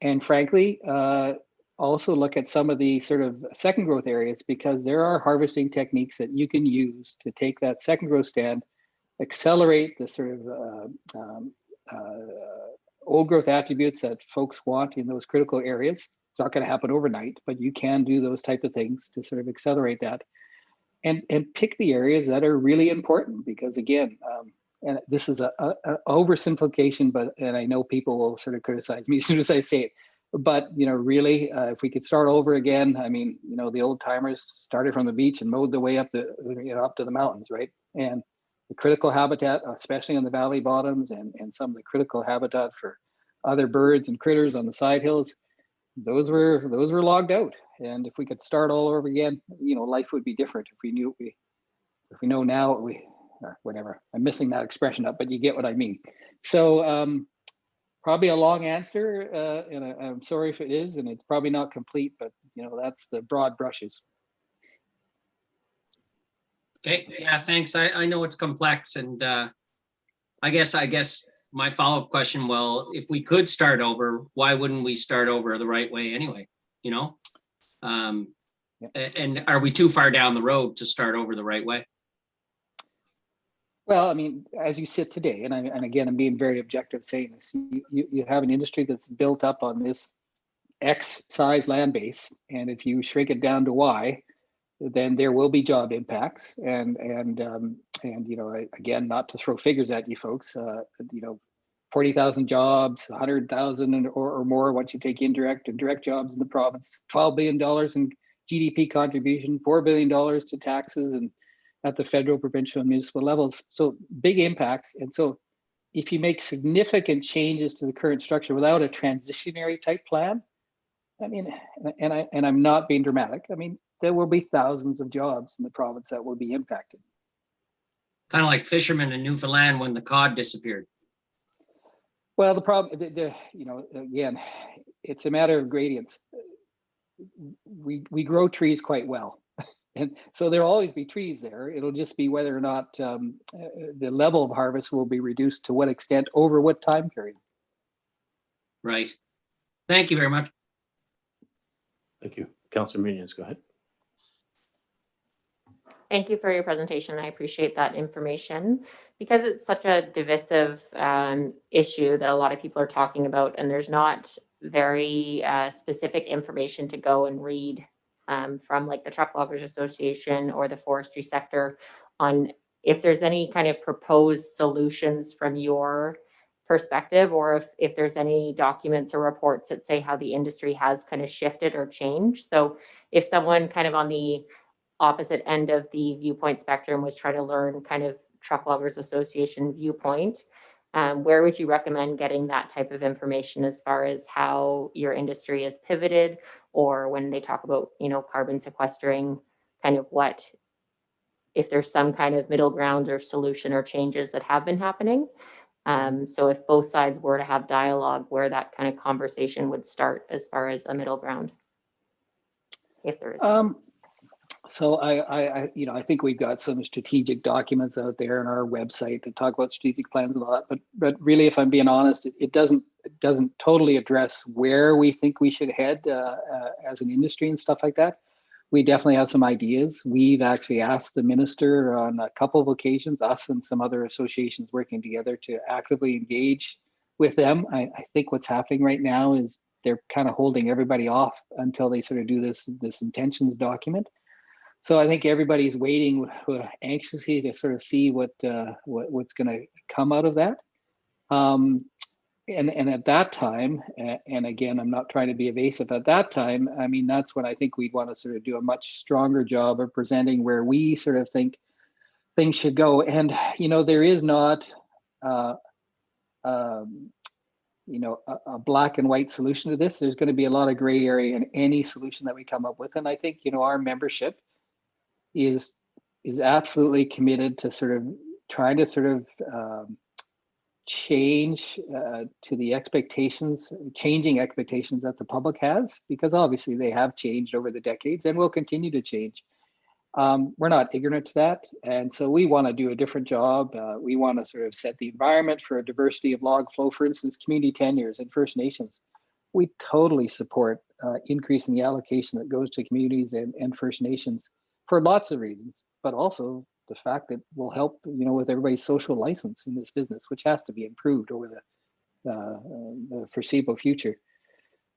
And frankly, also look at some of the sort of second growth areas, because there are harvesting techniques that you can use to take that second growth stand, accelerate the sort of old growth attributes that folks want in those critical areas. It's not going to happen overnight, but you can do those type of things to sort of accelerate that, and pick the areas that are really important. Because again, and this is an oversimplification, and I know people will sort of criticize me as soon as I say it, But, really, if we could start over again, I mean, the old timers started from the beach and mowed their way up up to the mountains, right? And the critical habitat, especially on the valley bottoms and some of the critical habitat for other birds and critters on the side hills, those were logged out. And if we could start all over again, life would be different if we knew if we know now or whatever. I'm missing that expression up, but you get what I mean. So probably a long answer, and I'm sorry if it is, and it's probably not complete, but that's the broad brushes. Okay, yeah, thanks. I know it's complex, and I guess my follow-up question, well, if we could start over, why wouldn't we start over the right way anyway? And are we too far down the road to start over the right way? Well, I mean, as you sit today, and again, I'm being very objective saying this, you have an industry that's built up on this X size land base, and if you shrink it down to Y, then there will be job impacts. And again, not to throw figures at you folks, 40,000 jobs, 100,000 or more once you take indirect and direct jobs in the province, $12 billion in GDP contribution, $4 billion to taxes and at the federal, provincial, and municipal levels. So big impacts. And so if you make significant changes to the current structure without a transitionary type plan, I mean, and I'm not being dramatic, I mean, there will be thousands of jobs in the province that will be impacted. Kind of like fishermen in Newfoundland when the cod disappeared. Well, the problem, again, it's a matter of gradients. We grow trees quite well. And so there'll always be trees there. It'll just be whether or not the level of harvest will be reduced to what extent over what time period. Right. Thank you very much. Thank you. Councillor Munions, go ahead. Thank you for your presentation. I appreciate that information because it's such a divisive issue that a lot of people are talking about, and there's not very specific information to go and read from like the Truck Loggers Association or the forestry sector on if there's any kind of proposed solutions from your perspective, or if there's any documents or reports that say how the industry has kind of shifted or changed. So if someone kind of on the opposite end of the viewpoint spectrum was trying to learn kind of Truck Loggers Association viewpoint, where would you recommend getting that type of information as far as how your industry has pivoted, or when they talk about, carbon sequestering, kind of what, if there's some kind of middle ground or solution or changes that have been happening? So if both sides were to have dialogue, where that kind of conversation would start as far as a middle ground, if there is. So I think we've got some strategic documents out there on our website that talk about strategic plans and all that. But really, if I'm being honest, it doesn't totally address where we think we should head as an industry and stuff like that. We definitely have some ideas. We've actually asked the minister on a couple of occasions, us and some other associations working together, to actively engage with them. I think what's happening right now is they're kind of holding everybody off until they sort of do this intentions document. So I think everybody's waiting anxiously to sort of see what's going to come out of that. And at that time, and again, I'm not trying to be evasive, at that time, I mean, that's when I think we'd want to sort of do a much stronger job of presenting where we sort of think things should go. And, there is not, a black and white solution to this. There's going to be a lot of gray area in any solution that we come up with. And I think, our membership is absolutely committed to sort of trying to sort of change to the changing expectations that the public has, because obviously they have changed over the decades and will continue to change. We're not ignorant to that. And so we want to do a different job. We want to sort of set the environment for a diversity of log flow, for instance, community tenures and First Nations. We totally support increasing the allocation that goes to communities and First Nations for lots of reasons, but also the fact that will help, with everybody's social license in this business, which has to be improved over the foreseeable future.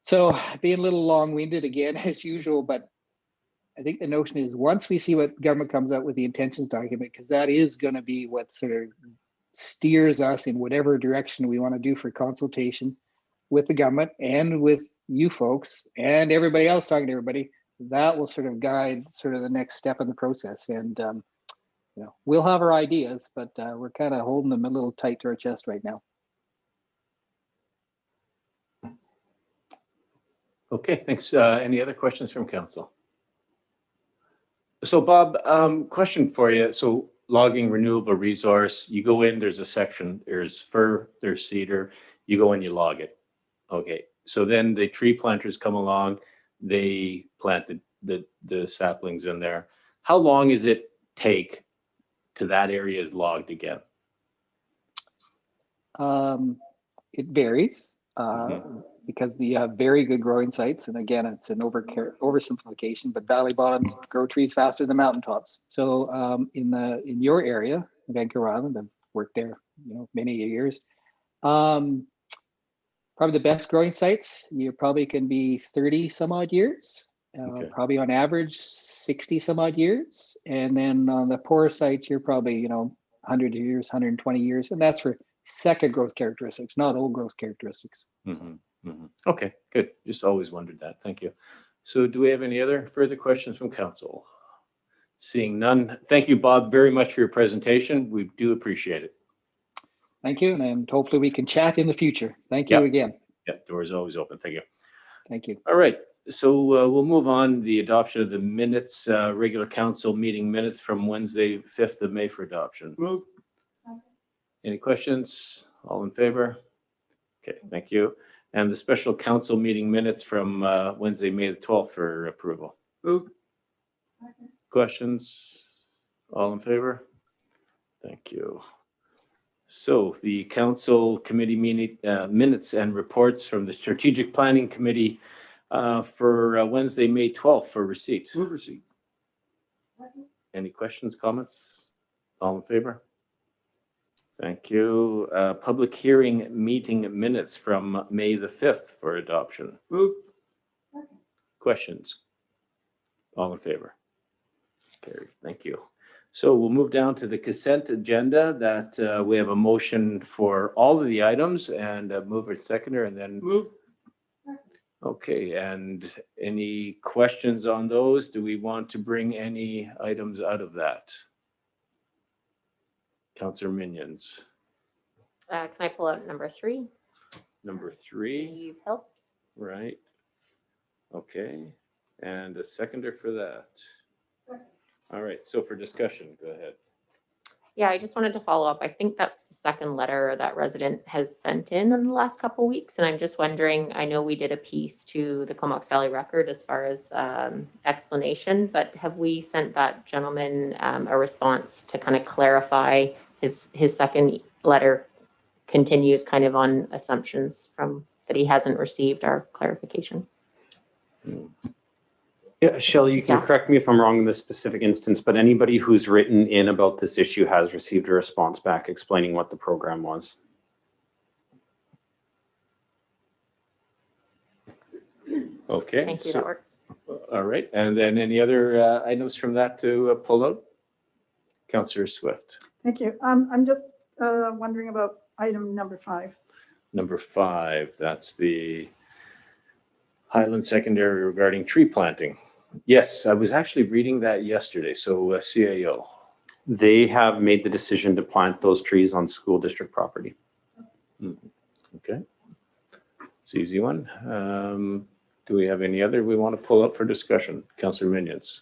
So being a little long-winded again, as usual, but I think the notion is once we see what government comes out with the intentions document, because that is going to be what sort of steers us in whatever direction we want to do for consultation with the government and with you folks and everybody else talking to everybody, that will sort of guide sort of the next step in the process. And you know, we'll have our ideas, but we're kind of holding them a little tight to our chest right now. Okay, thanks. Any other questions from council? So Bob, question for you. So logging renewable resource, you go in, there's a section, there's fir, there's cedar, you go in, you log it. Okay, so then the tree planters come along, they plant the saplings in there. How long does it take to that area is logged again? It varies because you have very good growing sites. And again, it's an oversimplification, but valley bottoms grow trees faster than mountaintops. So in your area, Vancouver Island, I've worked there, you know, many years. Probably the best growing sites, you probably can be 30 some odd years. Probably on average 60 some odd years. And then on the poorer sites, you're probably, you know, 100 years, 120 years. And that's for second growth characteristics, not old growth characteristics. Okay, good. Just always wondered that. Thank you. So do we have any other further questions from council? Seeing none. Thank you, Bob, very much for your presentation. We do appreciate it. Thank you. And hopefully we can chat in the future. Thank you again. Yeah, doors always open. Thank you. Thank you. All right. So we'll move on. The adoption of the minutes, regular council meeting minutes from Wednesday, 5th of May for adoption. Move. Any questions? All in favor? Okay, thank you. And the special council meeting minutes from Wednesday, May the 12th for approval. Move. Questions? All in favor? Thank you. So the council committee meeting minutes and reports from the Strategic Planning Committee for Wednesday, May 12th for receipt. Move receipt. Any questions, comments? All in favor? Thank you. Public hearing meeting minutes from May the 5th for adoption. Move. Questions? All in favor? Carried. Thank you. So we'll move down to the consent agenda that we have a motion for all of the items and a mover and seconder and then Move. Okay, and any questions on those? Do we want to bring any items out of that? Councillor Minions. Can I pull out number 3? Number 3, Steve Hill. right? Okay, and a seconder for that. All right, so for discussion, go ahead. Yeah, I just wanted to follow up. I think that's the second letter that resident has sent in the last couple of weeks. And I'm just wondering, I know we did a piece to the Comox Valley Record as far as explanation, but have we sent that gentleman a response to kind of clarify his second letter continues kind of on assumptions from that he hasn't received our clarification? Yeah, Shelley, you can correct me if I'm wrong in this specific instance, but anybody who's written in about this issue has received a response back explaining what the program was. Okay. Thank you, that works. All right, and then any other items from that to pull out? Councillor Swift. Thank you. I'm just wondering about item number 5. Number 5, that's the Highland Secondary regarding tree planting. Yes, I was actually reading that yesterday. So CAO. They have made the decision to plant those trees on school district property. Okay. It's an easy one. Do we have any other we want to pull up for discussion? Councillor Minions.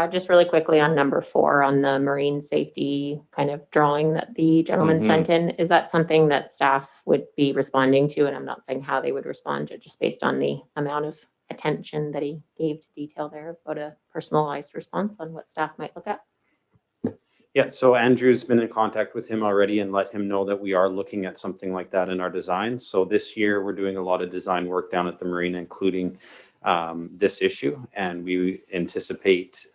Just really quickly on number 4 on the marine safety kind of drawing that the gentleman sent in. Is that something that staff would be responding to? And I'm not saying how they would respond to, just based on the amount of attention that he gave to detail there about a personalized response on what staff might look at. Yeah, so Andrew's been in contact with him already and let him know that we are looking at something like that in our design. So this year we're doing a lot of design work down at the marina, including this issue, and we anticipate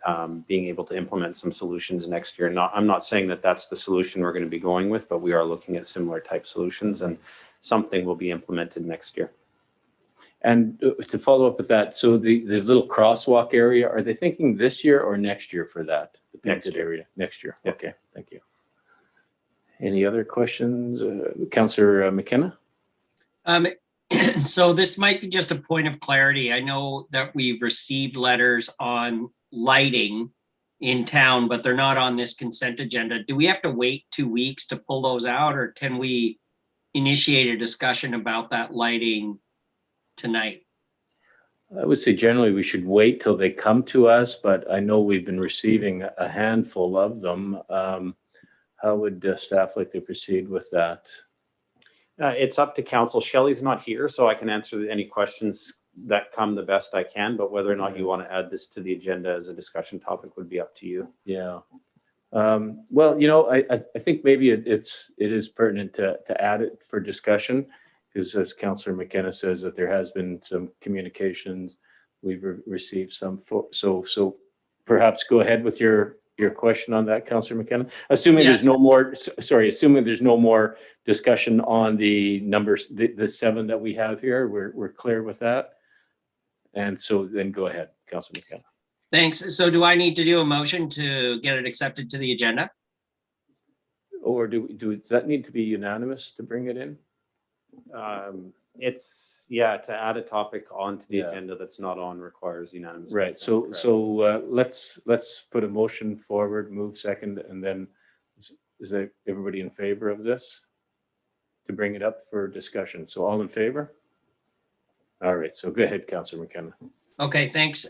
being able to implement some solutions next year. I'm not saying that that's the solution we're going to be going with, but we are looking at similar type solutions, and something will be implemented next year. And to follow up with that, so the little crosswalk area, are they thinking this year or next year for that? The painted area next year. Yep. Okay, thank you. Any other questions? Councillor McKenna? So this might be just a point of clarity. I know that we've received letters on lighting in town, but they're not on this consent agenda. Do we have to wait 2 weeks to pull those out, or can we initiate a discussion about that lighting tonight? I would say generally we should wait till they come to us, but I know we've been receiving a handful of them. How would staff like to proceed with that? It's up to council. Shelley's not here, so I can answer any questions that come the best I can, but whether or not you want to add this to the agenda as a discussion topic would be up to you. Yeah. Well, you know, I think maybe it is pertinent to add it for discussion, because as Councillor McKenna says, that there has been some communications. We've received some, so perhaps go ahead with your question on that, Councillor McKenna. Assuming there's no more, assuming there's no more discussion on the numbers, the 7 that we have here, we're clear with that. And so then go ahead, Councillor McKenna. Thanks. So do I need to do a motion to get it accepted to the agenda? Or does that need to be unanimous to bring it in? It's, yeah, to add a topic onto the agenda that's not on requires unanimous. Right. consent, So let's put a motion forward, move second, and then is everybody in favor of this? To bring it up for discussion. So all in favor? All right. So go ahead, Councillor McKenna. Okay, thanks.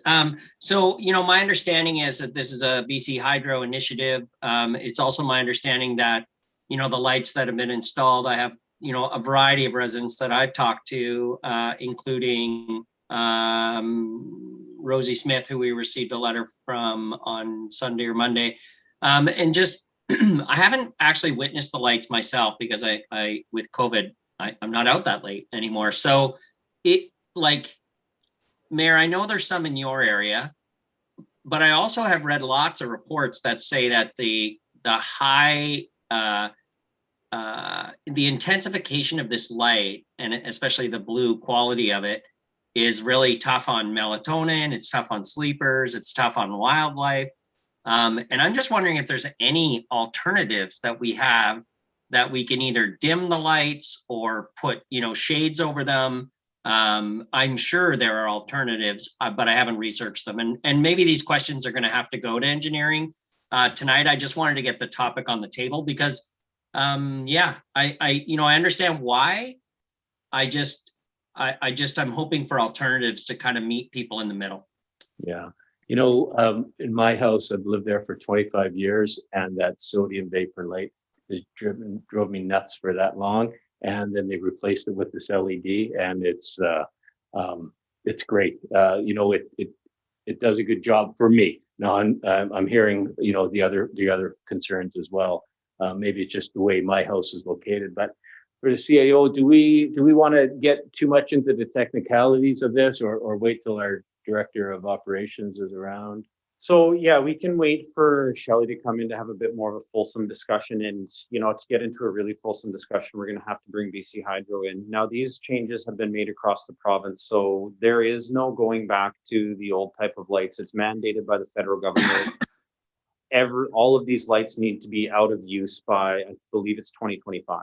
So, you know, my understanding is that this is a BC Hydro initiative. It's also my understanding that, you know, the lights that have been installed, I have, you know, a variety of residents that I've talked to, including Rosie Smith, who we received a letter from on Sunday or Monday. And just, I haven't actually witnessed the lights myself because I with COVID, I'm not out that late anymore. So it, like, Mayor, I know there's some in your area, but I also have read lots of reports that say that the high, the intensification of this light, and especially the blue quality of it, is really tough on melatonin, it's tough on sleepers, it's tough on wildlife. And I'm just wondering if there's any alternatives that we have that we can either dim the lights or put, you know, shades over them. I'm sure there are alternatives, but I haven't researched them. And maybe these questions are going to have to go to engineering tonight. I just wanted to get the topic on the table because, yeah, I understand why. I'm hoping for alternatives to kind of meet people in the middle. Yeah. You know, in my house, I've lived there for 25 years, and that sodium vapor light has drove me nuts for that long. And then they replaced it with this LED, and it's great. You know, it does a good job for me. Now I'm hearing, you know, the other concerns as well. Maybe it's just the way my house is located. But for the CAO, do we want to get too much into the technicalities of this, or wait till our Director of Operations is around? So yeah, we can wait for Shelley to come in to have a bit more of a fulsome discussion. And, you know, to get into a really fulsome discussion, we're going to have to bring BC Hydro in. Now, these changes have been made across the province, so there is no going back to the old type of lights. It's mandated by the federal government. All of these lights need to be out of use by, I believe it's 2025.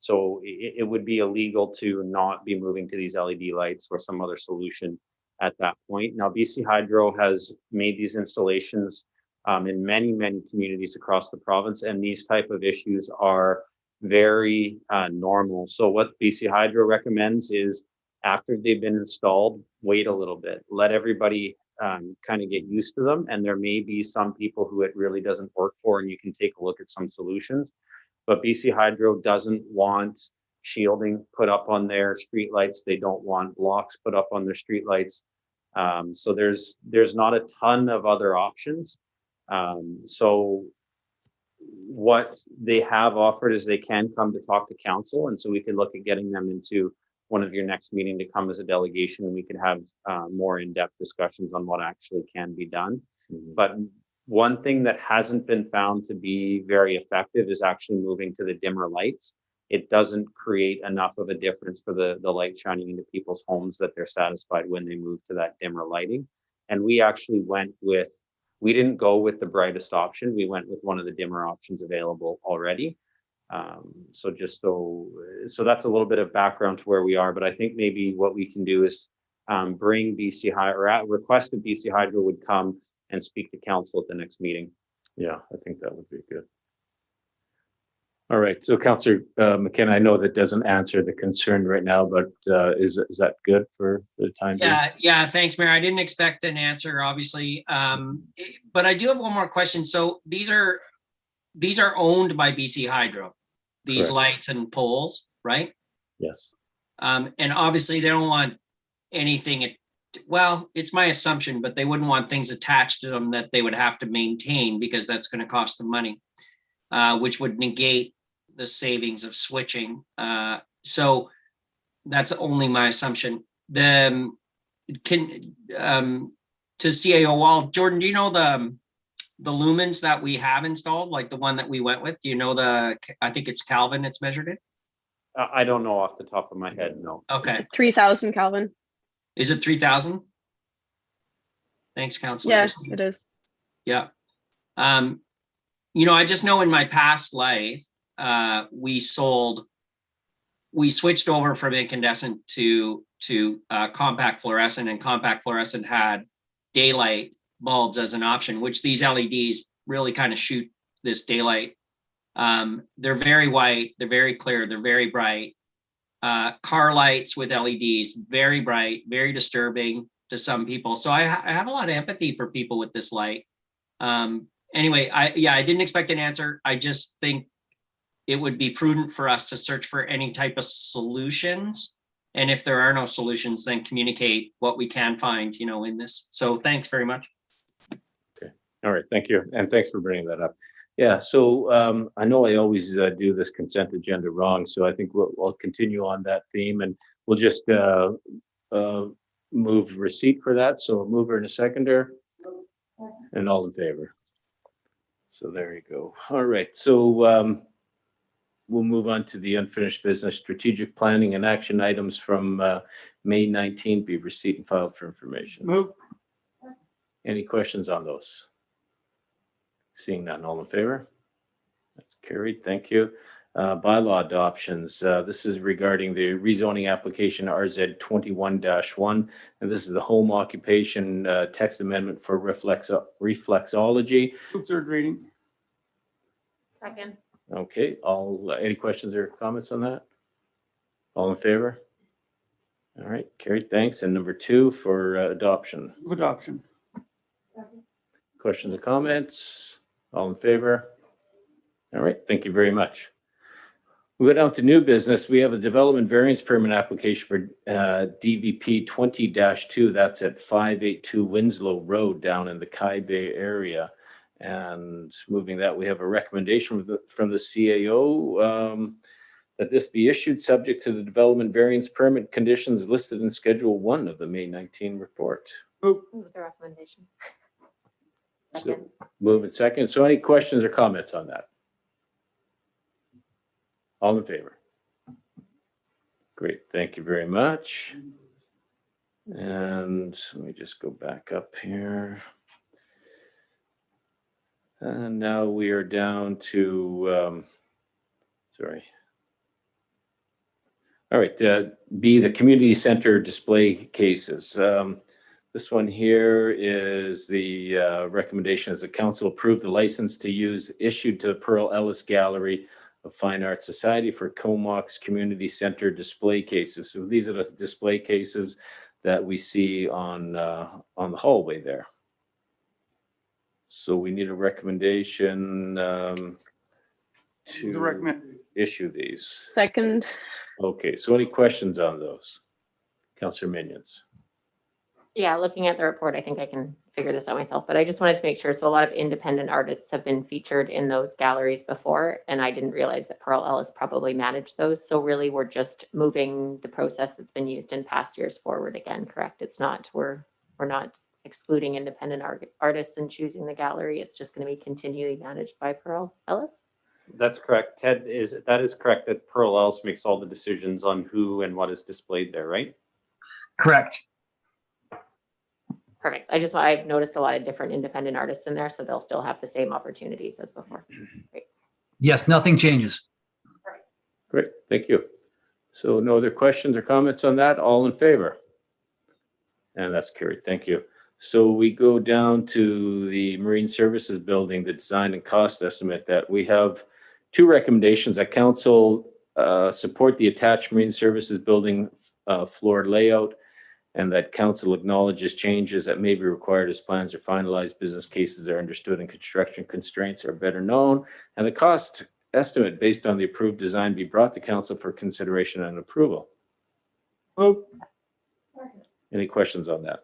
So it would be illegal to not be moving to these LED lights or some other solution at that point. Now, BC Hydro has made these installations in many, many communities across the province, and these type of issues are very normal. So what BC Hydro recommends is, after they've been installed, wait a little bit, let everybody kind of get used to them. And there may be some people who it really doesn't work for, and you can take a look at some solutions. But BC Hydro doesn't want shielding put up on their streetlights. They don't want blocks put up on their streetlights. So there's not a ton of other options. So what they have offered is they can come to talk to council, and so we could look at getting them into one of your next meeting to come as a delegation, and we could have more in-depth discussions on what actually can be done. Mm-hmm. But one thing that hasn't been found to be very effective is actually moving to the dimmer lights. It doesn't create enough of a difference for the light shining into people's homes that they're satisfied when they move to that dimmer lighting. And we actually we didn't go with the brightest option. We went with one of the dimmer options available already. So just so that's a little bit of background to where we are, but I think maybe what we can do is bring BC Hydro, or at request of BC Hydro would come and speak to council at the next meeting. Yeah, I think that would be good. All right, so Councillor McKenna, I know that doesn't answer the concern right now, but is that good for the time being? Yeah, thanks, Mayor. I didn't expect an answer, obviously. But I do have one more question. So these are owned by BC Hydro, these Correct. lights and poles, right? Yes. And obviously they don't want anything, well, it's my assumption, but they wouldn't want things attached to them that they would have to maintain because that's going to cost them money, which would negate the savings of switching. So that's only my assumption. To CAO Wall, Jordan, do you know the lumens that we have installed, like the one that we went with? Do you know I think it's Kelvin it's measured in? I don't know off the top of my head, no. Okay. 3,000 Kelvin. Is it 3,000? Thanks, Councilor. Yeah, it is. Yeah. I just know in my past life, we switched over from incandescent to compact fluorescent, and compact fluorescent had daylight bulbs as an option, which these LEDs really kind of shoot this daylight. They're very white, they're very clear, they're very bright. Car lights with LEDs, very bright, very disturbing to some people. So I have a lot of empathy for people with this light. Anyway, I didn't expect an answer. I just think it would be prudent for us to search for any type of solutions. And if there are no solutions, then communicate what we can find, in this. So thanks very much. Okay. All right. Thank you. And thanks for bringing that up. Yeah. So I know I always do this consent agenda wrong. So I think we'll continue on that theme, and we'll just move receipt for that. So a mover and a seconder, and all in favor. So there you go. All right. So we'll move on to the unfinished business. Strategic planning and action items from May 19th be received and filed for information. Move. Any questions on those? Seeing none, all in favor? That's carried. Thank you. Bylaw adoptions. This is regarding the rezoning application RZ 21-1, and this is the home occupation text amendment for reflexology. Move third reading. Second. Okay, any questions or comments on that? All in favor? All right, carried, thanks. And number 2 for adoption. Move adoption. Questions or comments? All in favor? All right, thank you very much. We go down to new business. We have a development variance permit application for DVP 20-2. That's at 582 Winslow Road down in the Kai Bay area. And moving that, we have a recommendation from the CAO that this be issued subject to the development variance permit conditions listed in Schedule 1 of the May 19 report. Move. Move the recommendation. So, Second. move it second. So any questions or comments on that? All in favor? Great, thank you very much. And let me just go back up here. And now we are down to, sorry. All right, B, the community center display cases. This one here is the recommendation as the council approve the license to use issued to Pearl Ellis Gallery of Fine Arts Society for Comox Community Center display cases. So these are the display cases that we see on the hallway there. So we need a recommendation to issue these. Second. Okay, so any questions on those? Councillor Minions. Yeah, looking at the report, I think I can figure this out myself, but I just wanted to make sure. So a lot of independent artists have been featured in those galleries before, and I didn't realize that Pearl Ellis probably managed those. So really, we're just moving the process that's been used in past years forward again, correct? It's not, we're not excluding independent artists and choosing the gallery. It's just going to be continually managed by Pearl Ellis. That's correct. That is correct that Pearl Ellis makes all the decisions on who and what is displayed there, right? Correct. Perfect. I've noticed a lot of different independent artists in there, so they'll still have the same opportunities as before. Great. Yes, nothing changes. Great, thank you. So no other questions or comments on that? All in favor? And that's carried. Thank you. So we go down to the Marine Services Building, the design and cost estimate that we have two recommendations that council support the attached Marine Services Building floor layout, and that council acknowledges changes that may be required as plans are finalized, business cases are understood, and construction constraints are better known, and the cost estimate based on the approved design be brought to council for consideration and approval. Move. Any questions on that?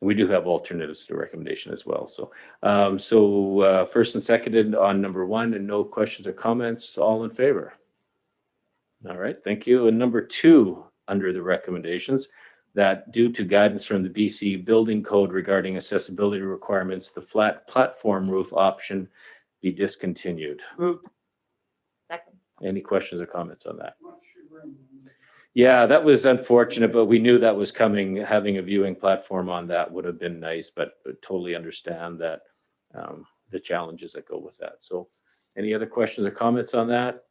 We do have alternatives to the recommendation as well. So, first and seconded on number one, and no questions or comments. All in favor? All right, thank you. And number two, under the recommendations, that due to guidance from the BC Building Code regarding accessibility requirements, the flat platform roof option be discontinued. Move. Second. Any questions or comments on that? Yeah, that was unfortunate, but we knew that was coming. Having a viewing platform on that would have been nice, but totally understand that the challenges that go with that. So any other questions or comments on that?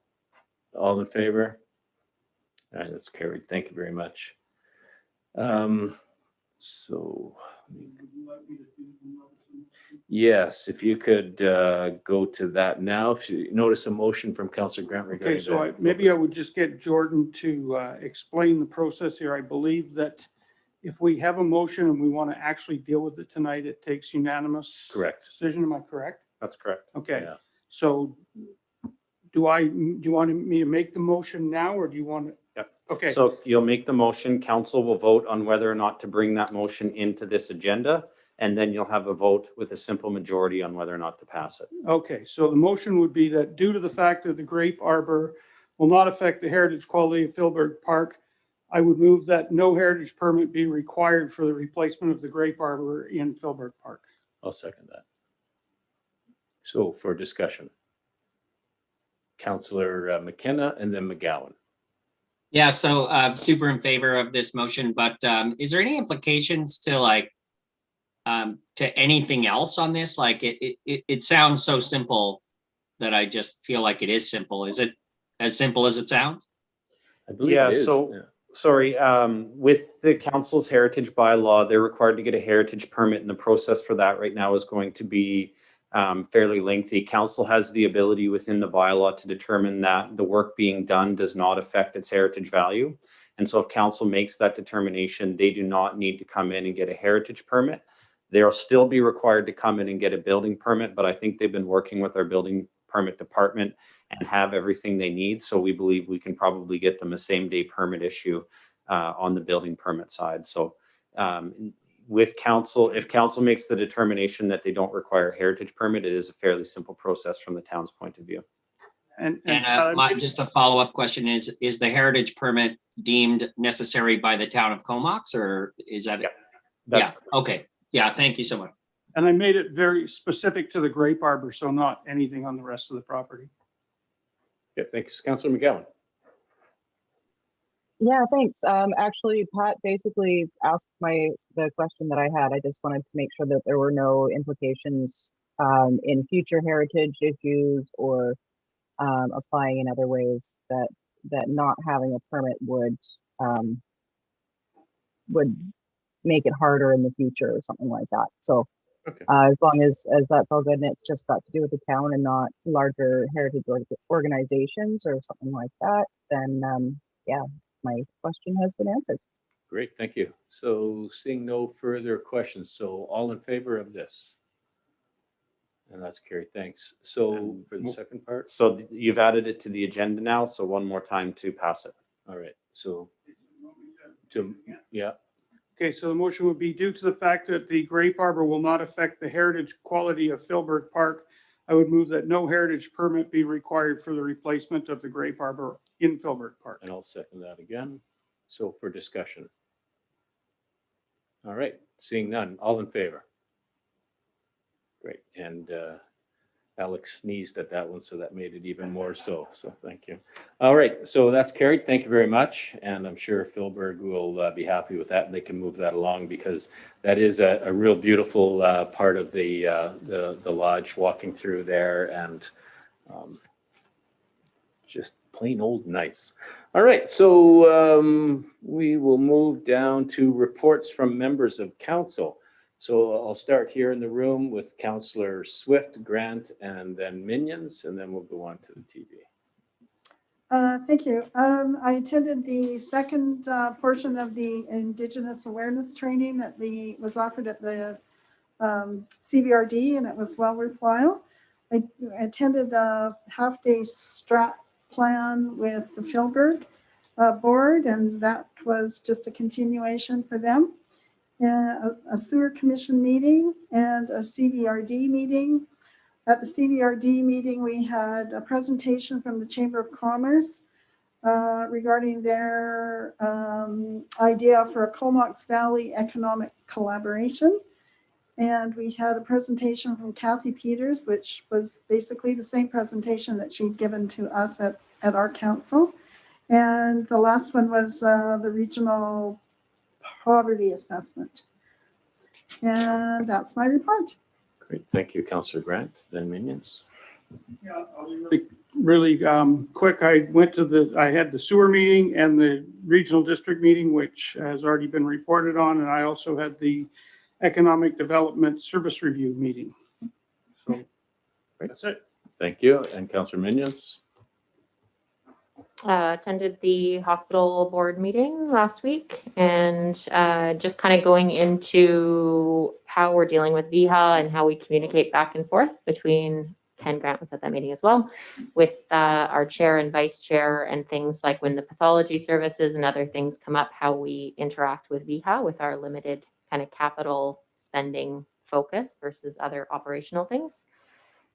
All in favor? All right, that's carried. Thank you very much. Yes, if you could go to that now. If you notice a motion from Councillor Grant regarding Okay, so maybe I would just get Jordan to explain the process here. I believe that if we have a motion and we want to actually deal with it tonight, it takes unanimous Correct. decision. Am I correct? That's correct. Okay, Yeah. so do you want me to make the motion now, or do you want to? Yep. Okay, So you'll make the motion, council will vote on whether or not to bring that motion into this agenda, and then you'll have a vote with a simple majority on whether or not to pass it. okay. So the motion would be that due to the fact that the grape arbor will not affect the heritage quality of Filbert Park, I would move that no heritage permit be required for the replacement of the grape arbor in Filbert Park. I'll second that. So for discussion, Councillor McKenna and then McGowan. Yeah, so super in favor of this motion, but is there any implications to to anything else on this? Like it sounds so simple that I just feel like it is simple. Is it as simple as it sounds? I believe Yeah, it is. so sorry, with the council's heritage bylaw, they're required to get a heritage permit, and the process for that right now is going to be fairly lengthy. Council has the ability within the bylaw to determine that the work being done does not affect its heritage value. And so if council makes that determination, they do not need to come in and get a heritage permit. They'll still be required to come in and get a building permit, but I think they've been working with our building permit department and have everything they need. So we believe we can probably get them a same-day permit issue on the building permit side. So with council, if council makes the determination that they don't require a heritage permit, it is a fairly simple process from the town's point of view. And Just a follow-up question is the heritage permit deemed necessary by the town of Comox, or is that? Yeah, okay. Yeah, thank you so much. And I made it very specific to the grape arbor, so not anything on the rest of the property. Yeah, thanks. Councillor McGowan. Yeah, thanks. Actually, Pat basically asked the question that I had. I just wanted to make sure that there were no implications in future heritage issues or applying in other ways that not having a permit would make it harder in the future or something like that. So Okay. as long as that's all good and it's just got to do with the town and not larger heritage organizations or something like that, then yeah, my question has been answered. Great, thank you. So seeing no further questions, so all in favor of this? And that's carried, thanks. So for the second part, So you've added it to the agenda now, so one more time to pass it. all right, so yeah, Okay, so the motion would be due to the fact that the grape arbor will not affect the heritage quality of Filbert Park. I would move that no heritage permit be required for the replacement of the grape arbor in Filbert Park. and I'll second that again. So for discussion. All right, seeing none, all in favor? Great, and Alex sneezed at that one, so that made it even more so thank you. All right, so that's carried, thank you very much, and I'm sure Philberg will be happy with that, and they can move that along, because that is a real beautiful part of the lodge, walking through there, and just plain old nice. All right, so we will move down to reports from members of council. So I'll start here in the room with Councillor Swift, Grant, and then Minions, and then we'll go on to the TV. Thank you. I attended the second portion of the Indigenous awareness training that was offered at the CVRD, and it was well worthwhile. I attended a half-day strat plan with the Filbert board, and that was just a continuation for them. A sewer commission meeting and a CVRD meeting. At the CVRD meeting, we had a presentation from the Chamber of Commerce regarding their idea for a Comox Valley economic collaboration. And we had a presentation from Kathy Peters, which was basically the same presentation that she'd given to us at our council. And the last one was the regional poverty assessment. And that's my report. Great, thank you, Councillor Grant. Then Minions. Yeah, I'll be really quick. I had the sewer meeting and the regional district meeting, which has already been reported on, and I also had the economic development service review meeting. So that's it. Thank you, and Councillor Minions. Attended the hospital board meeting last week, and just kind of going into how we're dealing with VIHA and how we communicate back and forth between Ken Grant was at that meeting as well, with our chair and vice chair, and things like when the pathology services and other things come up, how we interact with VIHA with our limited kind of capital spending focus versus other operational things.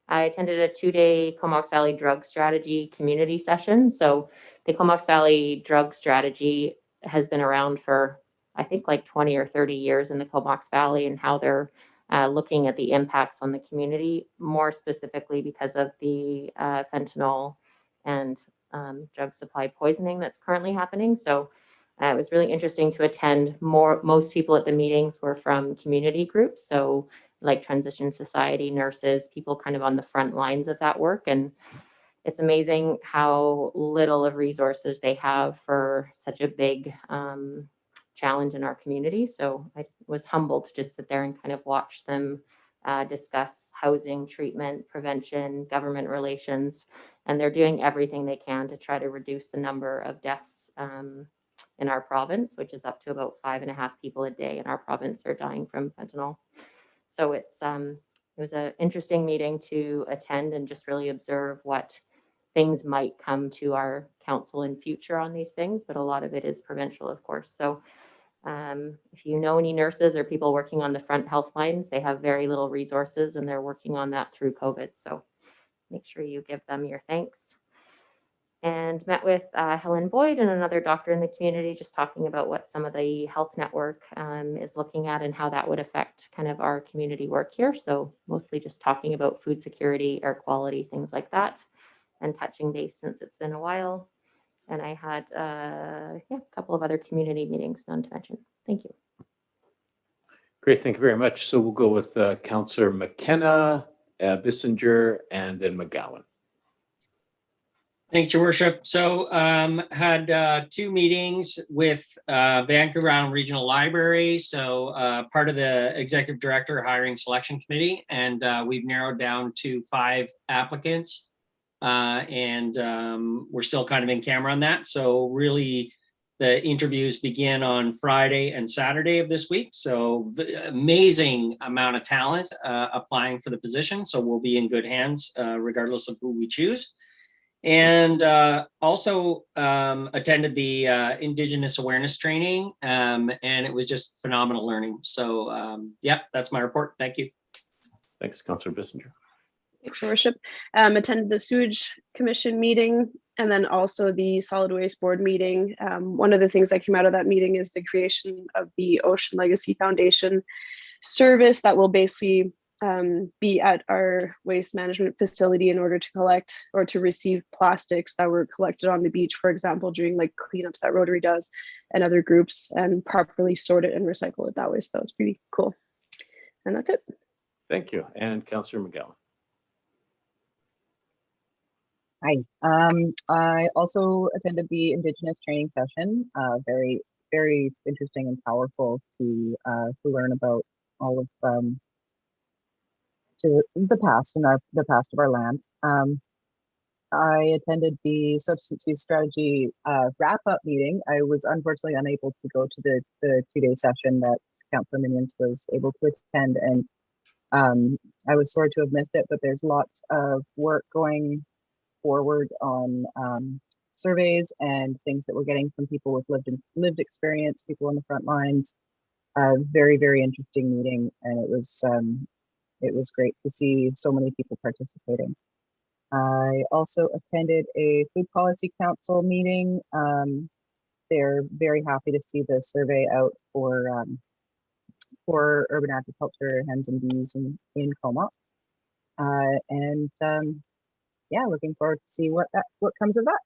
I attended a 2-day Comox Valley Drug Strategy community session. So the Comox Valley Drug Strategy has been around for, I think, like 20 or 30 years in the Comox Valley, and how they're looking at the impacts on the community, more specifically because of the fentanyl and drug supply poisoning that's currently happening. So it was really interesting to attend. Most people at the meetings were from community groups. So like Transition Society, nurses, people kind of on the front lines of that work. And it's amazing how little of resources they have for such a big challenge in our community. So I was humbled to just sit there and kind of watch them discuss housing, treatment, prevention, government relations, and they're doing everything they can to try to reduce the number of deaths in our province, which is up to about 5.5 people a day in our province are dying from fentanyl. So it was an interesting meeting to attend and just really observe what things might come to our council in future on these things, but a lot of it is provincial, of course. So if you know any nurses or people working on the front health lines, they have very little resources, and they're working on that through COVID. So make sure you give them your thanks. And met with Helen Boyd and another doctor in the community, just talking about what some of the health network is looking at and how that would affect kind of our community work here. So mostly just talking about food security, air quality, things like that, and touching base since it's been a while. And I had a couple of other community meetings, none to mention. Thank you. Great, thank you very much. So we'll go with Councillor McKenna, Bissinger, and then McGowan. Thanks, Your Worship. So had 2 meetings with Vancouver Island Regional Library. So part of the Executive Director Hiring Selection Committee, and we've narrowed down to 5 applicants. And we're still kind of in camera on that. So really the interviews begin on Friday and Saturday of this week. So amazing amount of talent applying for the position. So we'll be in good hands regardless of who we choose. And also attended the Indigenous awareness training, and it was just phenomenal learning. So yeah, that's my report. Thank you. Thanks, Councillor Bissinger. Thanks, Your Worship. Attended the Sewage Commission meeting and then also the Solid Waste Board meeting. One of the things that came out of that meeting is the creation of the Ocean Legacy Foundation service that will basically be at our waste management facility in order to collect or to receive plastics that were collected on the beach, for example, during like cleanups that Rotary does and other groups, and properly sort it and recycle it that way. So that was pretty cool. And that's it. Thank you. And Councillor McGowan. Hi. I also attended the Indigenous training session. Very, very interesting and powerful to learn about all of to the past and the past of our land. I attended the substance use strategy wrap-up meeting. I was unfortunately unable to go to the 2-day session that Councillor Minions was able to attend, and I was sorry to have missed it. But there's lots of work going forward on surveys and things that we're getting from people with lived experience, people on the front lines. Very, very interesting meeting, and it was great to see so many people participating. I also attended a food policy council meeting. They're very happy to see the survey out for urban agriculture, hens and bees in Comox. Yeah, looking forward to see what comes of that.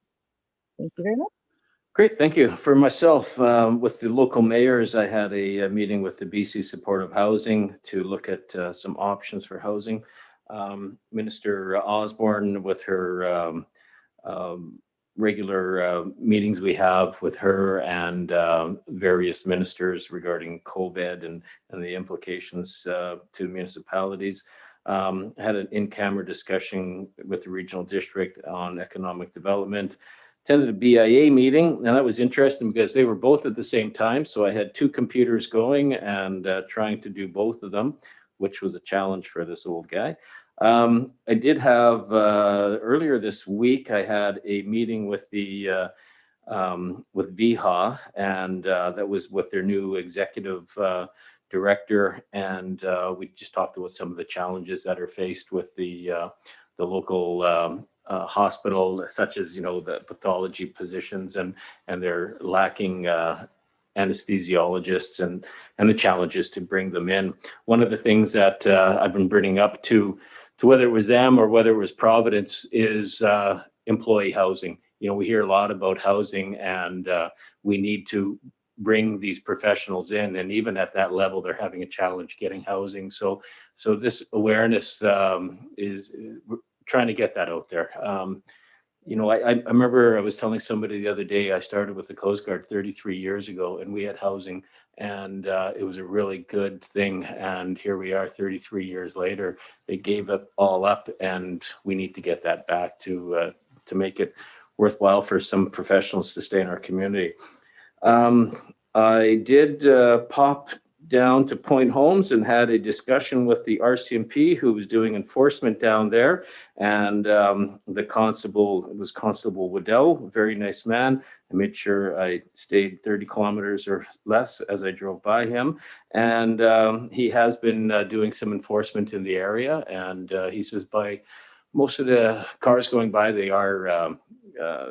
Thank you very much. Great, thank you. For myself, with the local mayors, I had a meeting with the BC Supportive Housing to look at some options for housing. Minister Osborne, with her regular meetings we have with her and various ministers regarding COVID and the implications to municipalities. Had an in-camera discussion with the regional district on economic development. Attended a BIA meeting, and that was interesting because they were both at the same time. So I had 2 computers going and trying to do both of them, which was a challenge for this old guy. I did have earlier this week, I had a meeting with the with VHA, and that was with their new executive director, and we just talked about some of the challenges that are faced with the local hospital, such as, you know, the pathology positions, and they're lacking anesthesiologists and the challenges to bring them in. One of the things that I've been bringing up to whether it was them or whether it was Providence is employee housing. You know, we hear a lot about housing, and we need to bring these professionals in, and even at that level, they're having a challenge getting housing. So this awareness is trying to get that out there. You know, I remember I was telling somebody the other day, I started with the Coast Guard 33 years ago, and we had housing, and it was a really good thing. And here we are 33 years later. They gave it all up, and we need to get that back to make it worthwhile for some professionals to stay in our community. I did pop down to Point Homes and had a discussion with the RCMP, who was doing enforcement down there, and the constable was Constable Waddell, very nice man. I made sure I stayed 30 kilometers or less as I drove by him, and he has been doing some enforcement in the area, and he says by most of the cars going by, they are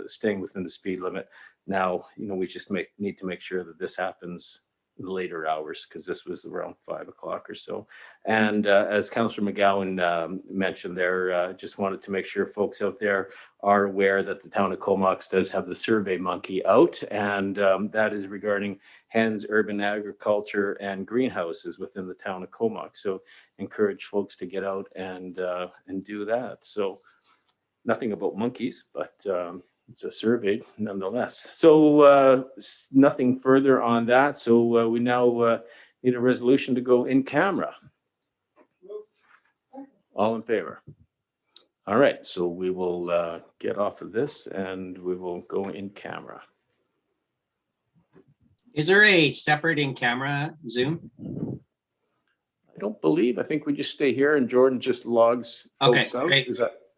staying within the speed limit. Now, you know, we just need to make sure that this happens in later hours, because this was around 5 o'clock or so. And as Councillor McGowan mentioned there, just wanted to make sure folks out there are aware that the town of Comox does have the Survey Monkey out, and that is regarding hens, urban agriculture, and greenhouses within the town of Comox. So encourage folks to get out and do that. So nothing about monkeys, but it's a survey nonetheless. So nothing further on that. So we now need a resolution to go in camera. All in favor? All right, so we will get off of this and we will go in camera. Is there a separate in camera Zoom? I don't believe. I think we just stay here and Jordan just logs. Okay, folks out. great. Is that